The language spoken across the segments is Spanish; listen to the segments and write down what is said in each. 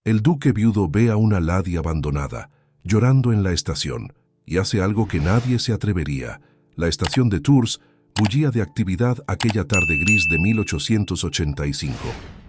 El duque viudo ve a una Lady abandonada, llorando en la estación, y hace algo que nadie se atrevería. La estación de Tours bullía de actividad aquella tarde gris de 1885.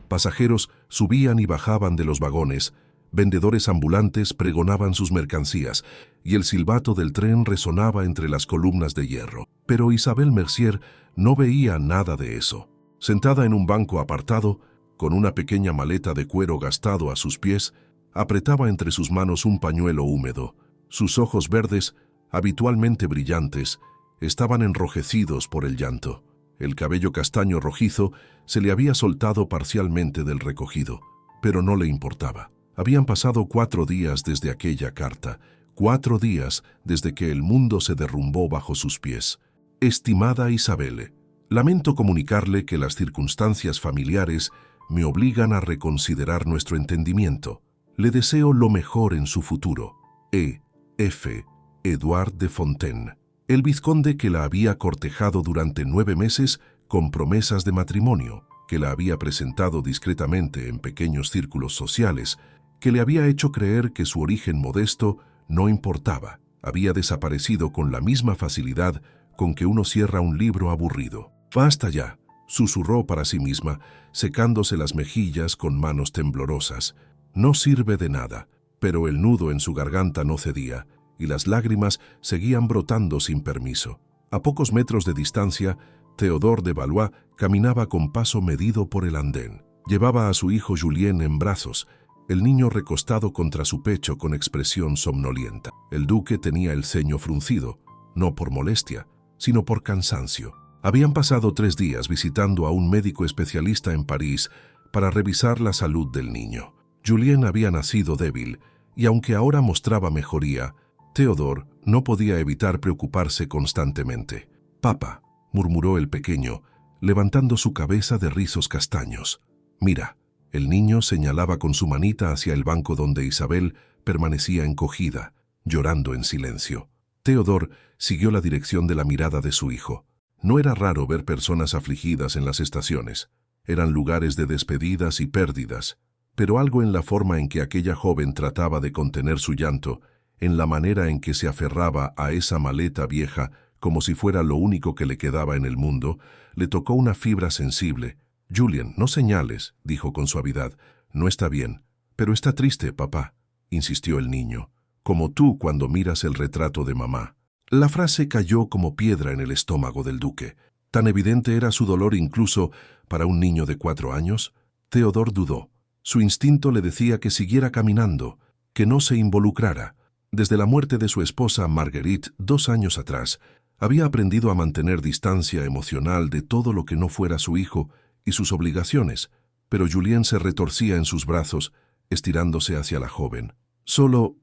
Pasajeros subían y bajaban de los vagones, vendedores ambulantes pregonaban sus mercancías, y el silbato del tren resonaba entre las columnas de hierro. Pero Isabel Mercier no veía nada de eso. Sentada en un banco apartado, con una pequeña maleta de cuero gastado a sus pies, apretaba entre sus manos un pañuelo húmedo. Sus ojos verdes, habitualmente brillantes, estaban enrojecidos por el llanto. El cabello castaño rojizo se le había soltado parcialmente del recogido, pero no le importaba. Habían pasado 4 días desde aquella carta, 4 días desde que el mundo se derrumbó bajo sus pies. Estimada Isabelle, lamento comunicarle que las circunstancias familiares me obligan a reconsiderar nuestro entendimiento. Le deseo lo mejor en su futuro. E.F. Edouard de Fontaine. El vizconde que la había cortejado durante 9 meses con promesas de matrimonio, que la había presentado discretamente en pequeños círculos sociales, que le había hecho creer que su origen modesto no importaba, había desaparecido con la misma facilidad con que uno cierra un libro aburrido. «Basta ya», susurró para sí misma, secándose las mejillas con manos temblorosas. «No sirve de nada». Pero el nudo en su garganta no cedía, y las lágrimas seguían brotando sin permiso. A pocos metros de distancia, Théodore de Valois caminaba con paso medido por el andén. Llevaba a su hijo Julien en brazos, el niño recostado contra su pecho con expresión somnolienta. El duque tenía el ceño fruncido, no por molestia, sino por cansancio. Habían pasado 3 días visitando a un médico especialista en París para revisar la salud del niño. Julien había nacido débil, y aunque ahora mostraba mejoría, Théodore no podía evitar preocuparse constantemente. «Papá», murmuró el pequeño, levantando su cabeza de rizos castaños. «Mira». El niño señalaba con su manita hacia el banco donde Isabel permanecía encogida, llorando en silencio. Théodore siguió la dirección de la mirada de su hijo. No era raro ver personas afligidas en las estaciones. Eran lugares de despedidas y pérdidas, pero algo en la forma en que aquella joven trataba de contener su llanto, en la manera en que se aferraba a esa maleta vieja como si fuera lo único que le quedaba en el mundo, le tocó una fibra sensible. «Julien, no señales», dijo con suavidad. «No está bien». «Pero está triste, papá», insistió el niño, «como tú cuando miras el retrato de mamá». La frase cayó como piedra en el estómago del duque. Tan evidente era su dolor incluso para un niño de 4 años. Théodore dudó. Su instinto le decía que siguiera caminando, que no se involucrara. Desde la muerte de su esposa Marguerite 2 años atrás, había aprendido a mantener distancia emocional de todo lo que no fuera su hijo y sus obligaciones, pero Julien se retorcía en sus brazos, estirándose hacia la joven. Solo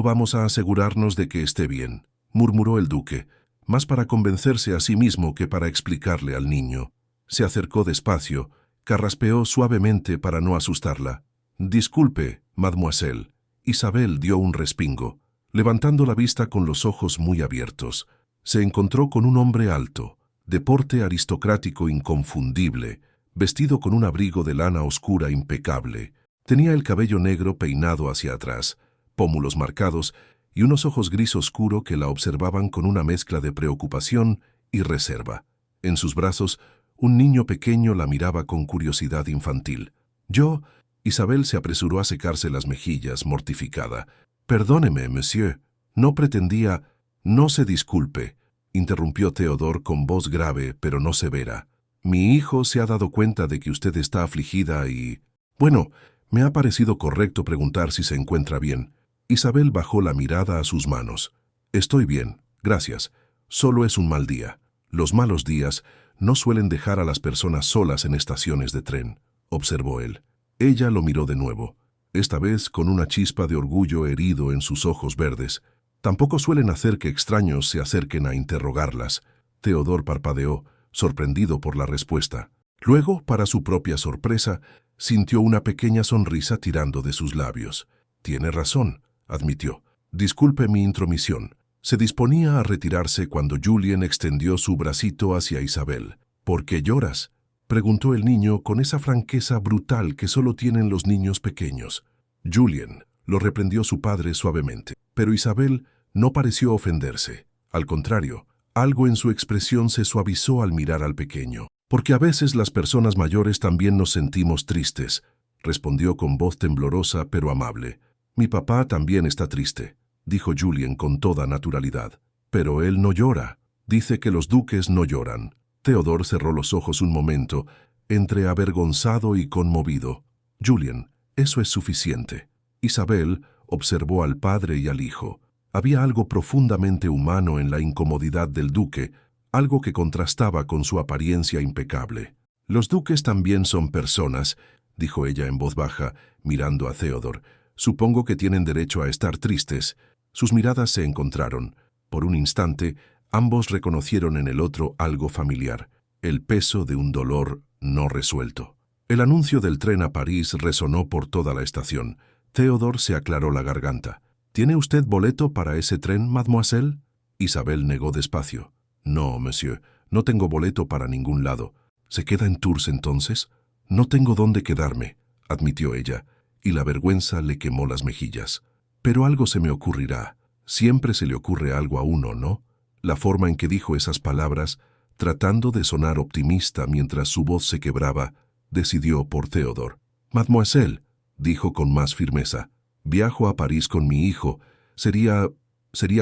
vamos a asegurarnos de que esté bien», murmuró el duque, más para convencerse a sí mismo que para explicarle al niño. Se acercó despacio, carraspeó suavemente para no asustarla. «Disculpe, mademoiselle». Isabel dio un respingo, levantando la vista con los ojos muy abiertos. Se encontró con un hombre alto, de porte aristocrático inconfundible, vestido con un abrigo de lana oscura impecable. Tenía el cabello negro peinado hacia atrás, pómulos marcados y unos ojos gris oscuro que la observaban con una mezcla de preocupación y reserva. En sus brazos, un niño pequeño la miraba con curiosidad infantil. Isabel se apresuró a secarse las mejillas, mortificada. «Perdóneme, monsieur, no pretendía...» «No se disculpe», interrumpió Théodore con voz grave pero no severa. «Mi hijo se ha dado cuenta de que usted está afligida y... Bueno, me ha parecido correcto preguntar si se encuentra bien». Isabel bajó la mirada a sus manos. «Estoy bien, gracias. Solo es un mal día. Los malos días no suelen dejar a las personas solas en estaciones de tren», observó él. Ella lo miró de nuevo, esta vez con una chispa de orgullo herido en sus ojos verdes. Tampoco suelen hacer que extraños se acerquen a interrogarlas. Théodore parpadeó, sorprendido por la respuesta. Luego, para su propia sorpresa, sintió una pequeña sonrisa tirando de sus labios. «Tiene razón», admitió. «Disculpe mi intromisión». Se disponía a retirarse cuando Julien extendió su bracito hacia Isabel. «¿Por qué lloras?», preguntó el niño con esa franqueza brutal que solo tienen los niños pequeños. Julien, lo reprendió su padre suavemente. Pero Isabel no pareció ofenderse. Al contrario, algo en su expresión se suavizó al mirar al pequeño. Porque a veces las personas mayores también nos sentimos tristes, respondió con voz temblorosa pero amable. Mi papá también está triste, dijo Julien con toda naturalidad. Pero él no llora. Dice que los duques no lloran. Theodore cerró los ojos un momento, entre avergonzado y conmovido. Julien, eso es suficiente. Isabel observó al padre y al hijo. Había algo profundamente humano en la incomodidad del duque, algo que contrastaba con su apariencia impecable. Los duques también son personas, dijo ella en voz baja, mirando a Theodore. Supongo que tienen derecho a estar tristes. Sus miradas se encontraron. Por un instante, ambos reconocieron en el otro algo familiar, el peso de un dolor no resuelto. El anuncio del tren a París resonó por toda la estación. Theodore se aclaró la garganta. ¿Tiene usted boleto para ese tren, mademoiselle? Isabel negó despacio. No, monsieur, no tengo boleto para ningún lado. ¿Se queda en Tours entonces? No tengo dónde quedarme, admitió ella, y la vergüenza le quemó las mejillas. Pero algo se me ocurrirá. Siempre se le ocurre algo a uno, ¿no? La forma en que dijo esas palabras, tratando de sonar optimista mientras su voz se quebraba, decidió por Theodore. Mademoiselle, dijo con más firmeza, viajo a París con mi hijo. Sería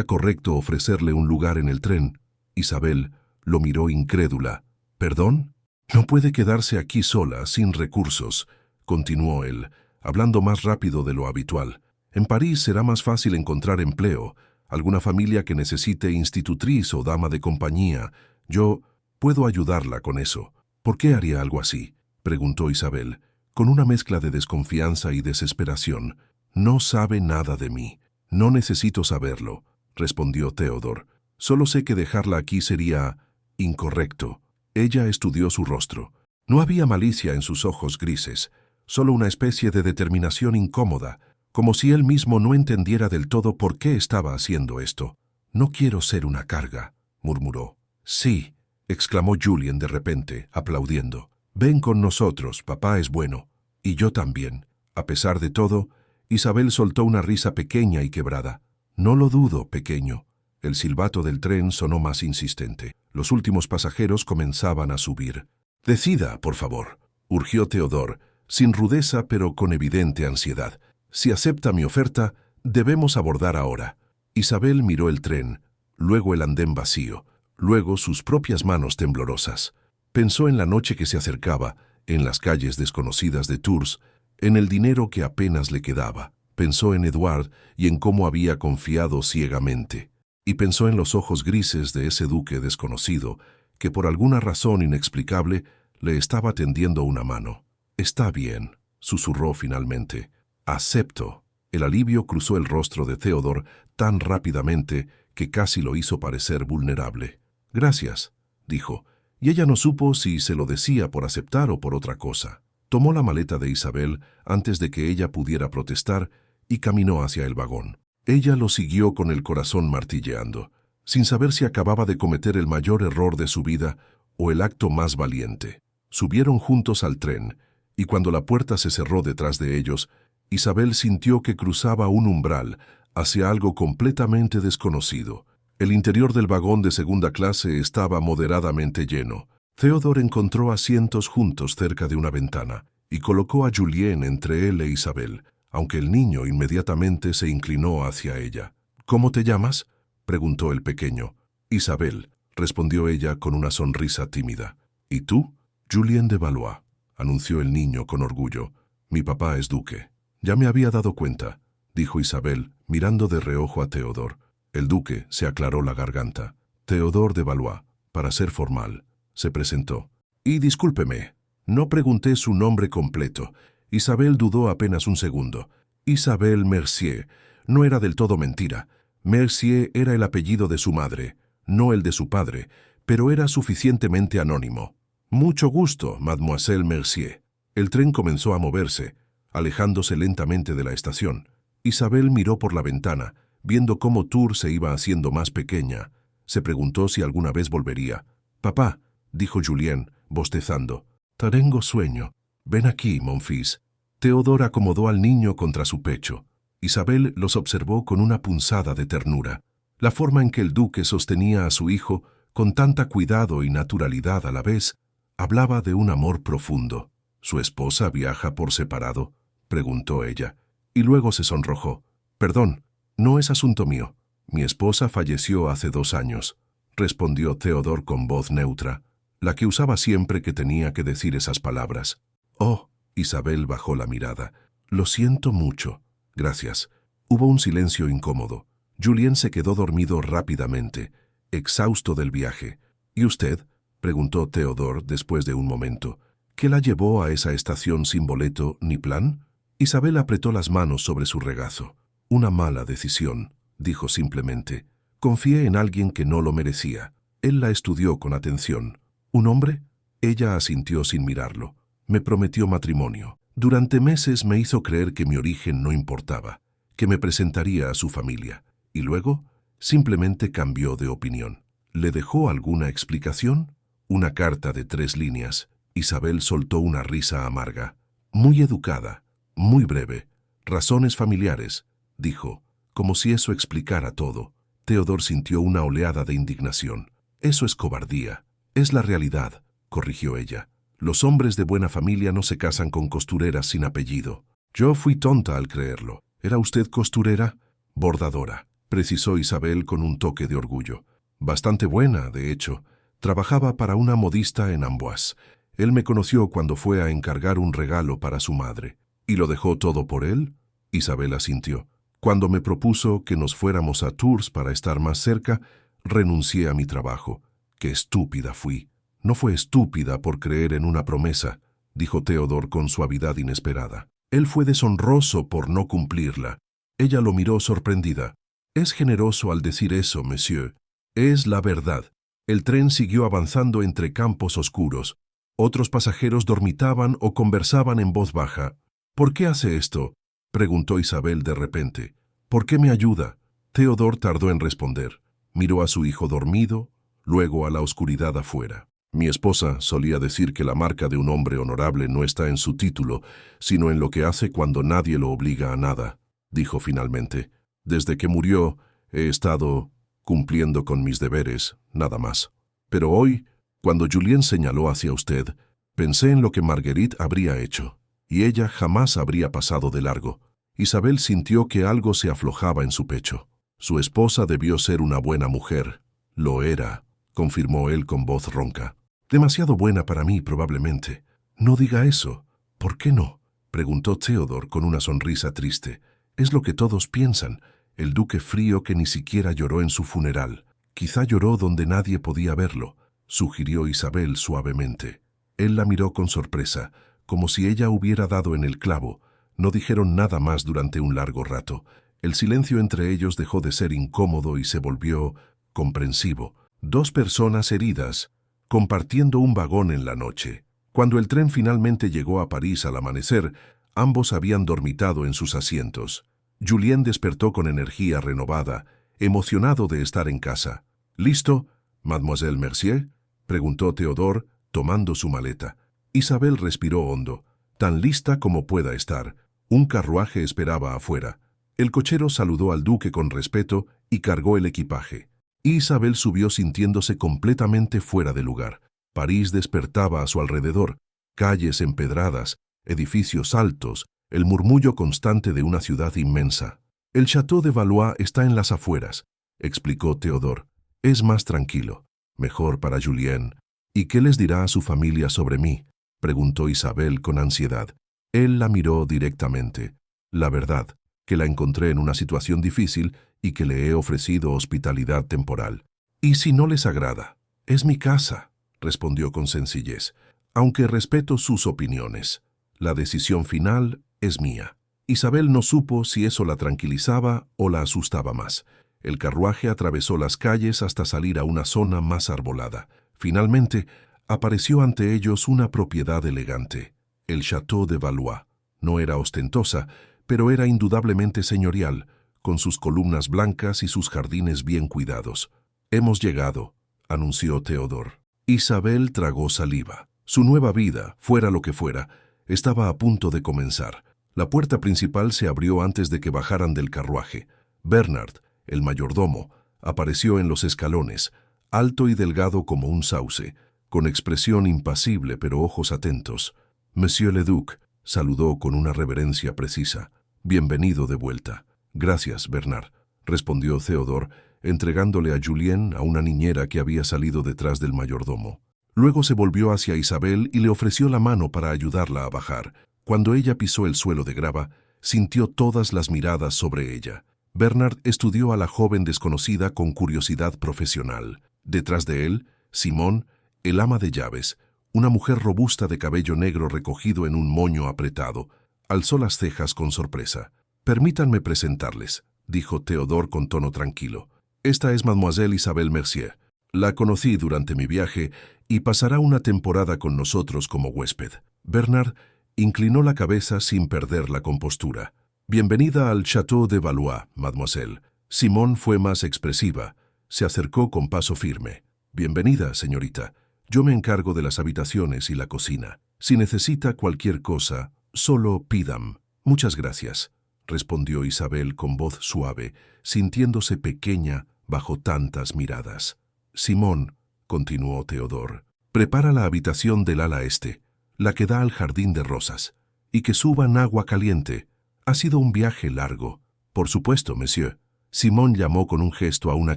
correcto ofrecerle un lugar en el tren. Isabel lo miró incrédula. ¿Perdón? No puede quedarse aquí sola, sin recursos, continuó él, hablando más rápido de lo habitual. En París será más fácil encontrar empleo, alguna familia que necesite institutriz o dama de compañía. Yo puedo ayudarla con eso. ¿Por qué haría algo así?, preguntó Isabel, con una mezcla de desconfianza y desesperación. No sabe nada de mí. No necesito saberlo, respondió Theodore. Solo sé que dejarla aquí sería incorrecto. Ella estudió su rostro. No había malicia en sus ojos grises, solo una especie de determinación incómoda, como si él mismo no entendiera del todo por qué estaba haciendo esto. No quiero ser una carga, murmuró. Sí, exclamó Julien de repente, aplaudiendo. Ven con nosotros, papá es bueno. Y yo también. A pesar de todo, Isabel soltó una risa pequeña y quebrada. No lo dudo, pequeño. El silbato del tren sonó más insistente. Los últimos pasajeros comenzaban a subir. Decida, por favor, urgió Theodore, sin rudeza pero con evidente ansiedad. Si acepta mi oferta, debemos abordar ahora. Isabel miró el tren, luego el andén vacío, luego sus propias manos temblorosas. Pensó en la noche que se acercaba, en las calles desconocidas de Tours, en el dinero que apenas le quedaba. Pensó en Edouard y en cómo había confiado ciegamente. Y pensó en los ojos grises de ese duque desconocido, que por alguna razón inexplicable le estaba tendiendo una mano. «Está bien», susurró finalmente. «Acepto». El alivio cruzó el rostro de Theodore tan rápidamente que casi lo hizo parecer vulnerable. «Gracias», dijo, y ella no supo si se lo decía por aceptar o por otra cosa. Tomó la maleta de Isabel antes de que ella pudiera protestar y caminó hacia el vagón. Ella lo siguió con el corazón martilleando, sin saber si acababa de cometer el mayor error de su vida o el acto más valiente. Subieron juntos al tren, y cuando la puerta se cerró detrás de ellos, Isabel sintió que cruzaba un umbral hacia algo completamente desconocido. El interior del vagón de segunda clase estaba moderadamente lleno. Theodore encontró asientos juntos cerca de una ventana y colocó a Julien entre él e Isabel, aunque el niño inmediatamente se inclinó hacia ella. «¿Cómo te llamas?», preguntó el pequeño. «Isabel», respondió ella con una sonrisa tímida. «¿Y tú?». «Julien de Valois», anunció el niño con orgullo. «Mi papá es duque». «Ya me había dado cuenta», dijo Isabel, mirando de reojo a Theodore. El duque se aclaró la garganta. «Theodore de Valois, para ser formal», se presentó. «Y discúlpeme, no pregunté su nombre completo». Isabel dudó apenas un segundo. Isabel Mercier. No era del todo mentira. Mercier era el apellido de su madre, no el de su padre, pero era suficientemente anónimo. «Mucho gusto, mademoiselle Mercier». El tren comenzó a moverse, alejándose lentamente de la estación. Isabel miró por la ventana, viendo cómo Tours se iba haciendo más pequeña. Se preguntó si alguna vez volvería. «Papá», dijo Julien, bostezando. «Tengo sueño. Ven aquí, mon fils». Teodor acomodó al niño contra su pecho. Isabel los observó con una punzada de ternura. La forma en que el duque sostenía a su hijo, con tanta cuidado y naturalidad a la vez, hablaba de un amor profundo. ¿Su esposa viaja por separado?, preguntó ella, y luego se sonrojó. Perdón, no es asunto mío. Mi esposa falleció hace 2 años, respondió Teodor con voz neutra, la que usaba siempre que tenía que decir esas palabras. Oh, Isabel bajó la mirada. Lo siento mucho. Gracias. Hubo un silencio incómodo. Julien se quedó dormido rápidamente, exhausto del viaje. ¿Y usted?, preguntó Teodor después de un momento. ¿Qué la llevó a esa estación sin boleto ni plan? Isabel apretó las manos sobre su regazo. Una mala decisión, dijo simplemente. Confié en alguien que no lo merecía. Él la estudió con atención. ¿Un hombre? Ella asintió sin mirarlo. Me prometió matrimonio. Durante meses me hizo creer que mi origen no importaba, que me presentaría a su familia. Y luego, simplemente cambió de opinión. ¿Le dejó alguna explicación? Una carta de 3 líneas. Isabel soltó una risa amarga. Muy educada, muy breve. Razones familiares, dijo, como si eso explicara todo. Teodor sintió una oleada de indignación. Eso es cobardía. Es la realidad, corrigió ella. Los hombres de buena familia no se casan con costureras sin apellido. Yo fui tonta al creerlo. ¿Era usted costurera? Bordadora, precisó Isabel con un toque de orgullo. Bastante buena, de hecho. Trabajaba para una modista en Amboise. Él me conoció cuando fue a encargar un regalo para su madre. ¿Y lo dejó todo por él? Isabel asintió. Cuando me propuso que nos fuéramos a Tours para estar más cerca, renuncié a mi trabajo. ¡Qué estúpida fui! No fue estúpida por creer en una promesa, dijo Teodor con suavidad inesperada. Él fue deshonroso por no cumplirla. Ella lo miró sorprendida. Es generoso al decir eso, monsieur. Es la verdad. El tren siguió avanzando entre campos oscuros. Otros pasajeros dormitaban o conversaban en voz baja. ¿Por qué hace esto?, preguntó Isabel de repente. ¿Por qué me ayuda? Teodor tardó en responder. Miró a su hijo dormido, luego a la oscuridad afuera. Mi esposa solía decir que la marca de un hombre honorable no está en su título, sino en lo que hace cuando nadie lo obliga a nada, dijo finalmente. Desde que murió, he estado cumpliendo con mis deberes, nada más. Pero hoy, cuando Julien señaló hacia usted, pensé en lo que Marguerite habría hecho, y ella jamás habría pasado de largo. Isabel sintió que algo se aflojaba en su pecho. Su esposa debió ser una buena mujer. Lo era, confirmó él con voz ronca. Demasiado buena para mí, probablemente. No diga eso. ¿Por qué no?, preguntó Teodor con una sonrisa triste. Es lo que todos piensan. El duque frío que ni siquiera lloró en su funeral. Quizá lloró donde nadie podía verlo, sugirió Isabel suavemente. Él la miró con sorpresa, como si ella hubiera dado en el clavo. No dijeron nada más durante un largo rato. El silencio entre ellos dejó de ser incómodo y se volvió comprensivo. 2 personas heridas, compartiendo un vagón en la noche. Cuando el tren finalmente llegó a París al amanecer, ambos habían dormitado en sus asientos. Julien despertó con energía renovada, emocionado de estar en casa. ¿Listo, Mademoiselle Mercier?, preguntó Teodor, tomando su maleta. Isabel respiró hondo. Tan lista como pueda estar. Un carruaje esperaba afuera. El cochero saludó al duque con respeto y cargó el equipaje. Isabel subió sintiéndose completamente fuera de lugar. París despertaba a su alrededor, calles empedradas, edificios altos, el murmullo constante de una ciudad inmensa. El Château de Valois está en las afueras, explicó Teodor. Es más tranquilo, mejor para Julien. ¿Y qué les dirá a su familia sobre mí?, preguntó Isabel con ansiedad. Él la miró directamente. La verdad, que la encontré en una situación difícil y que le he ofrecido hospitalidad temporal. ¿Y si no les agrada? Es mi casa, respondió con sencillez, aunque respeto sus opiniones. La decisión final es mía. Isabel no supo si eso la tranquilizaba o la asustaba más. El carruaje atravesó las calles hasta salir a una zona más arbolada. Finalmente, apareció ante ellos una propiedad elegante, el Château de Valois. No era ostentosa, pero era indudablemente señorial, con sus columnas blancas y sus jardines bien cuidados. «Hemos llegado», anunció Teodor. Isabel tragó saliva. Su nueva vida, fuera lo que fuera, estaba a punto de comenzar. La puerta principal se abrió antes de que bajaran del carruaje. Bernard, el mayordomo, apareció en los escalones, alto y delgado como un sauce, con expresión impasible pero ojos atentos. «Monsieur le Duc», saludó con una reverencia precisa. «Bienvenido de vuelta». «Gracias, Bernard», respondió Theodore, entregándole a Julien, a una niñera que había salido detrás del mayordomo. Luego se volvió hacia Isabel y le ofreció la mano para ayudarla a bajar. Cuando ella pisó el suelo de grava, sintió todas las miradas sobre ella. Bernard estudió a la joven desconocida con curiosidad profesional. Detrás de él, Simón, el ama de llaves, una mujer robusta de cabello negro recogido en un moño apretado, alzó las cejas con sorpresa. «Permítanme presentarles», dijo Theodore con tono tranquilo. «Esta es Mademoiselle Isabelle Mercier. La conocí durante mi viaje y pasará una temporada con nosotros como huésped». Bernard inclinó la cabeza sin perder la compostura. «Bienvenida al Château de Valois, mademoiselle». Simón fue más expresiva. Se acercó con paso firme. «Bienvenida, señorita. Yo me encargo de las habitaciones y la cocina. Si necesita cualquier cosa, solo pídam». «Muchas gracias», respondió Isabel con voz suave, sintiéndose pequeña bajo tantas miradas. «Simón», continuó Theodore, «prepara la habitación del ala este, la que da al jardín de rosas, y que suban agua caliente. Ha sido un viaje largo». «Por supuesto, monsieur». Simón llamó con un gesto a una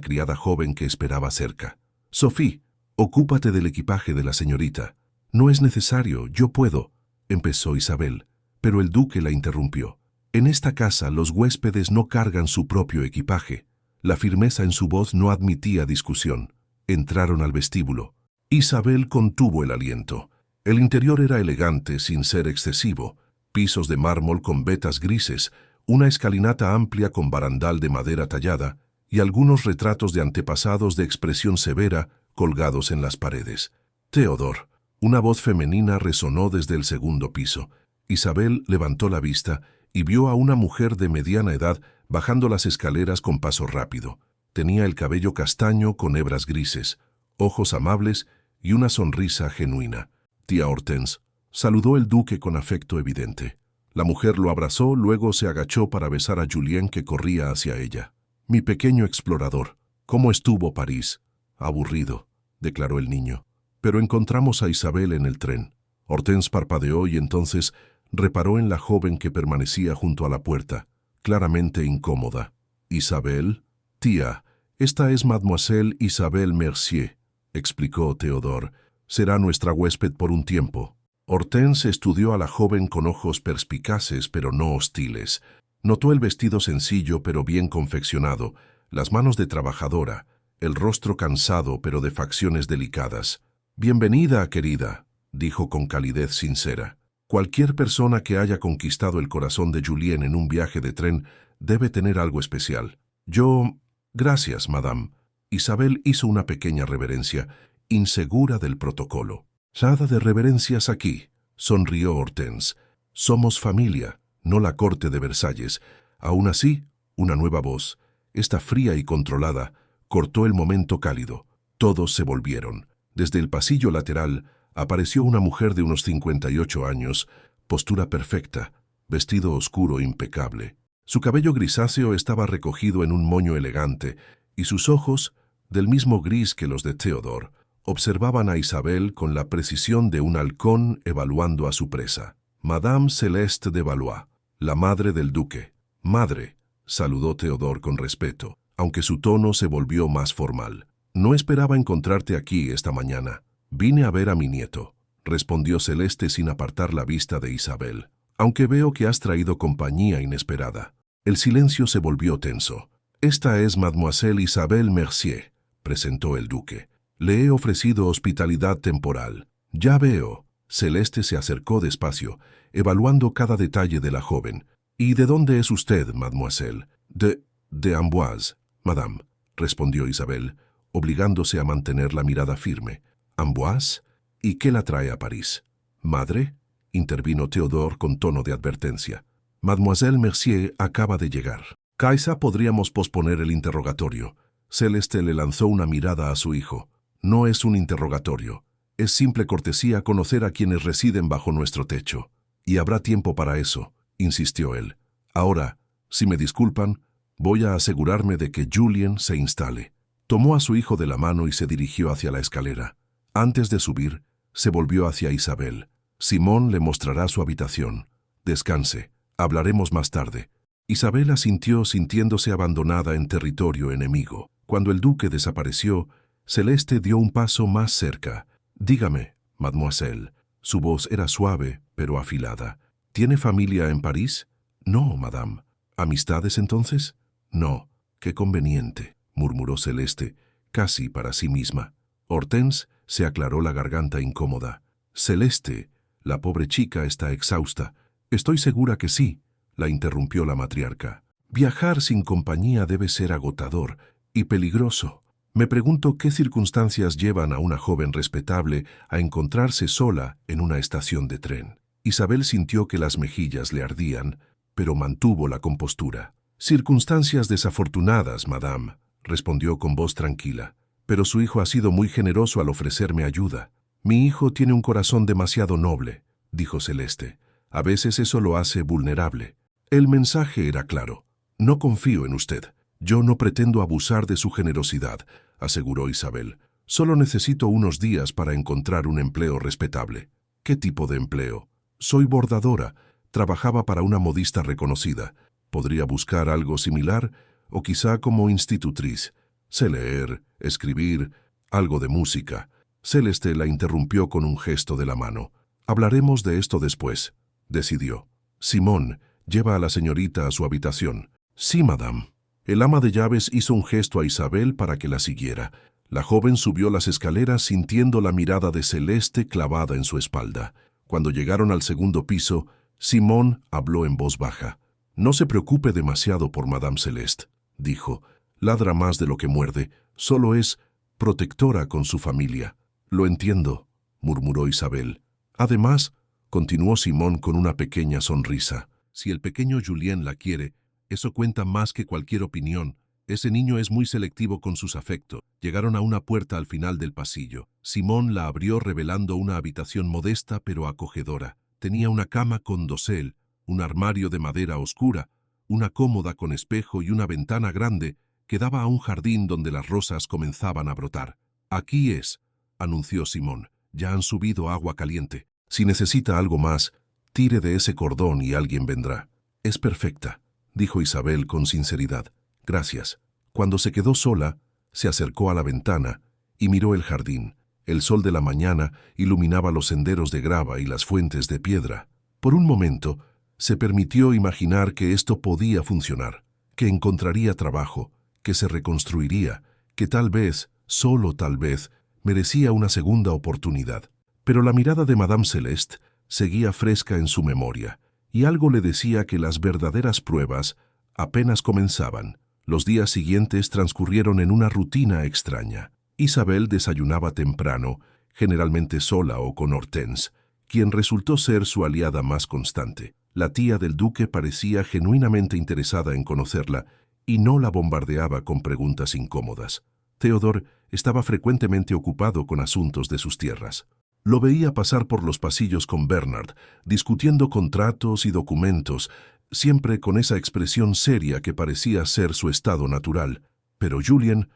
criada joven que esperaba cerca. «Sophie, ocúpate del equipaje de la señorita». «No es necesario, yo puedo», empezó Isabel, pero el duque la interrumpió. «En esta casa los huéspedes no cargan su propio equipaje». La firmeza en su voz no admitía discusión. Entraron al vestíbulo. Isabel contuvo el aliento. El interior era elegante sin ser excesivo. Pisos de mármol con vetas grises, una escalinata amplia con barandal de madera tallada y algunos retratos de antepasados de expresión severa colgados en las paredes. «Theodore». Una voz femenina resonó desde el segundo piso. Isabel levantó la vista y vio a una mujer de mediana edad bajando las escaleras con paso rápido. Tenía el cabello castaño con hebras grises, ojos amables y una sonrisa genuina. «Tía Hortense», saludó el duque con afecto evidente. La mujer lo abrazó, luego se agachó para besar a Julien que corría hacia ella. «Mi pequeño explorador, ¿cómo estuvo París?» «Aburrido», declaró el niño. «Pero encontramos a Isabel en el tren». Hortense parpadeó y entonces reparó en la joven que permanecía junto a la puerta, claramente incómoda. «¿Isabel?» «Tía, esta es Mademoiselle Isabelle Mercier», explicó Theodore. «Será nuestra huésped por un tiempo». Hortense estudió a la joven con ojos perspicaces pero no hostiles. Notó el vestido sencillo pero bien confeccionado, las manos de trabajadora, el rostro cansado pero de facciones delicadas. «Bienvenida, querida», dijo con calidez sincera. «Cualquier persona que haya conquistado el corazón de Julien en un viaje de tren debe tener algo especial. Yo... Gracias, madame». Isabel hizo una pequeña reverencia, insegura del protocolo. «Nada de reverencias aquí», sonrió Hortense. «Somos familia, no la corte de Versalles». Aún así, una nueva voz, esta fría y controlada, cortó el momento cálido. Todos se volvieron. Desde el pasillo lateral apareció una mujer de unos 58 años, postura perfecta, vestido oscuro impecable. Su cabello grisáceo estaba recogido en un moño elegante, y sus ojos, del mismo gris que los de Theodore, observaban a Isabel con la precisión de un halcón evaluando a su presa. «Madame Céleste de Valois, la madre del duque». «Madre», saludó Theodore con respeto, aunque su tono se volvió más formal. «No esperaba encontrarte aquí esta mañana. Vine a ver a mi nieto», respondió Celeste sin apartar la vista de Isabel. «Aunque veo que has traído compañía inesperada». El silencio se volvió tenso. «Esta es Mademoiselle Isabelle Mercier», presentó el duque. «Le he ofrecido hospitalidad temporal». «Ya veo». Celeste se acercó despacio, evaluando cada detalle de la joven. «¿Y de dónde es usted, mademoiselle?» De Amboise, madame», respondió Isabel, obligándose a mantener la mirada firme. «¿Amboise? ¿Y qué la trae a París?» «Madre», intervino Theodore con tono de advertencia. «Mademoiselle Mercier acaba de llegar. Quizá podríamos posponer el interrogatorio». Celeste le lanzó una mirada a su hijo. «No es un interrogatorio. Es simple cortesía conocer a quienes residen bajo nuestro techo. Y habrá tiempo para eso. insistió él. Ahora, si me disculpan, voy a asegurarme de que Julien se instale. Tomó a su hijo de la mano y se dirigió hacia la escalera. Antes de subir, se volvió hacia Isabel. Simón le mostrará su habitación. Descanse, hablaremos más tarde. Isabel asintió sintiéndose abandonada en territorio enemigo. Cuando el duque desapareció, Celeste dio un paso más cerca. Dígame, mademoiselle. Su voz era suave, pero afilada. ¿Tiene familia en París? No, madame. ¿Amistades entonces? No. Qué conveniente, murmuró Celeste, casi para sí misma. Hortense se aclaró la garganta incómoda. Celeste, la pobre chica está exhausta. Estoy segura que sí, la interrumpió la matriarca. Viajar sin compañía debe ser agotador y peligroso. Me pregunto qué circunstancias llevan a una joven respetable a encontrarse sola en una estación de tren. Isabel sintió que las mejillas le ardían, pero mantuvo la compostura. Circunstancias desafortunadas, madame, respondió con voz tranquila. Pero su hijo ha sido muy generoso al ofrecerme ayuda. Mi hijo tiene un corazón demasiado noble, dijo Celeste. A veces eso lo hace vulnerable. El mensaje era claro. No confío en usted. Yo no pretendo abusar de su generosidad, aseguró Isabel. Solo necesito unos días para encontrar un empleo respetable. ¿Qué tipo de empleo? Soy bordadora. Trabajaba para una modista reconocida. Podría buscar algo similar, o quizá como institutriz. Sé leer, escribir, algo de música. Celeste la interrumpió con un gesto de la mano. Hablaremos de esto después, decidió. Simón, lleva a la señorita a su habitación. Sí, madame. El ama de llaves hizo un gesto a Isabel para que la siguiera. La joven subió las escaleras sintiendo la mirada de Celeste clavada en su espalda. Cuando llegaron al segundo piso, Simón habló en voz baja. No se preocupe demasiado por Madame Celeste, dijo. Ladra más de lo que muerde, solo es protectora con su familia. Lo entiendo, murmuró Isabel. Además, continuó Simón con una pequeña sonrisa, si el pequeño Julien la quiere, eso cuenta más que cualquier opinión. Ese niño es muy selectivo con sus afectos. Llegaron a una puerta al final del pasillo. Simón la abrió revelando una habitación modesta pero acogedora. Tenía una cama con dosel, un armario de madera oscura, una cómoda con espejo y una ventana grande que daba a un jardín donde las rosas comenzaban a brotar. Aquí es, anunció Simón. Ya han subido agua caliente. Si necesita algo más, tire de ese cordón y alguien vendrá. Es perfecta, dijo Isabel con sinceridad. Gracias. Cuando se quedó sola, se acercó a la ventana y miró el jardín. El sol de la mañana iluminaba los senderos de grava y las fuentes de piedra. Por un momento, se permitió imaginar que esto podía funcionar, que encontraría trabajo, que se reconstruiría, que tal vez, solo tal vez, merecía una segunda oportunidad. Pero la mirada de Madame Celeste seguía fresca en su memoria, y algo le decía que las verdaderas pruebas apenas comenzaban. Los días siguientes transcurrieron en una rutina extraña. Isabel desayunaba temprano, generalmente sola o con Hortense, quien resultó ser su aliada más constante. La tía del duque parecía genuinamente interesada en conocerla y no la bombardeaba con preguntas incómodas. Theodore estaba frecuentemente ocupado con asuntos de sus tierras. Lo veía pasar por los pasillos con Bernard, discutiendo contratos y documentos, siempre con esa expresión seria que parecía ser su estado natural. Pero Julien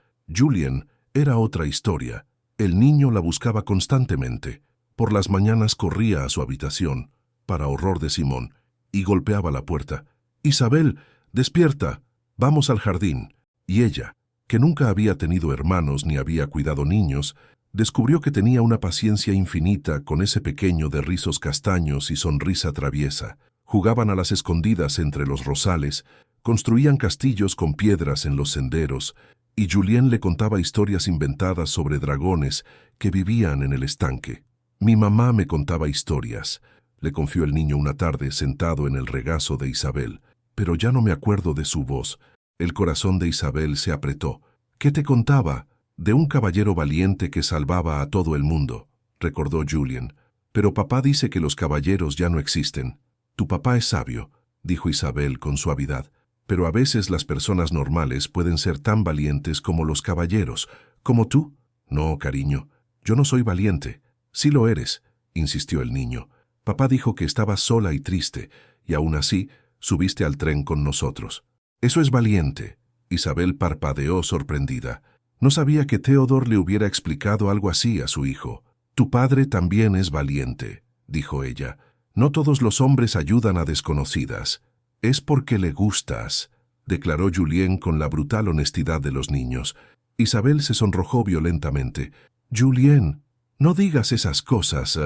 era otra historia. El niño la buscaba constantemente. Por las mañanas corría a su habitación, para horror de Simón, y golpeaba la puerta. «Isabel, despierta, vamos al jardín». Y ella, que nunca había tenido hermanos ni había cuidado niños, descubrió que tenía una paciencia infinita con ese pequeño de rizos castaños y sonrisa traviesa. Jugaban a las escondidas entre los rosales, construían castillos con piedras en los senderos, y Julien le contaba historias inventadas sobre dragones que vivían en el estanque. «Mi mamá me contaba historias», le confió el niño una tarde sentado en el regazo de Isabel, «pero ya no me acuerdo de su voz». El corazón de Isabel se apretó. «¿Qué te contaba?» «De un caballero valiente que salvaba a todo el mundo», recordó Julien. «Pero papá dice que los caballeros ya no existen». «Tu papá es sabio», dijo Isabel con suavidad, «pero a veces las personas normales pueden ser tan valientes como los caballeros. ¿Como tú?» «No, cariño, yo no soy valiente». «Sí lo eres», insistió el niño. «Papá dijo que estabas sola y triste, y aún así subiste al tren con nosotros. Eso es valiente. Isabel parpadeó sorprendida. No sabía que Theodore le hubiera explicado algo así a su hijo. Tu padre también es valiente, dijo ella. No todos los hombres ayudan a desconocidas. Es porque le gustas, declaró Julien con la brutal honestidad de los niños. Isabel se sonrojó violentamente. Julien, no digas esas cosas.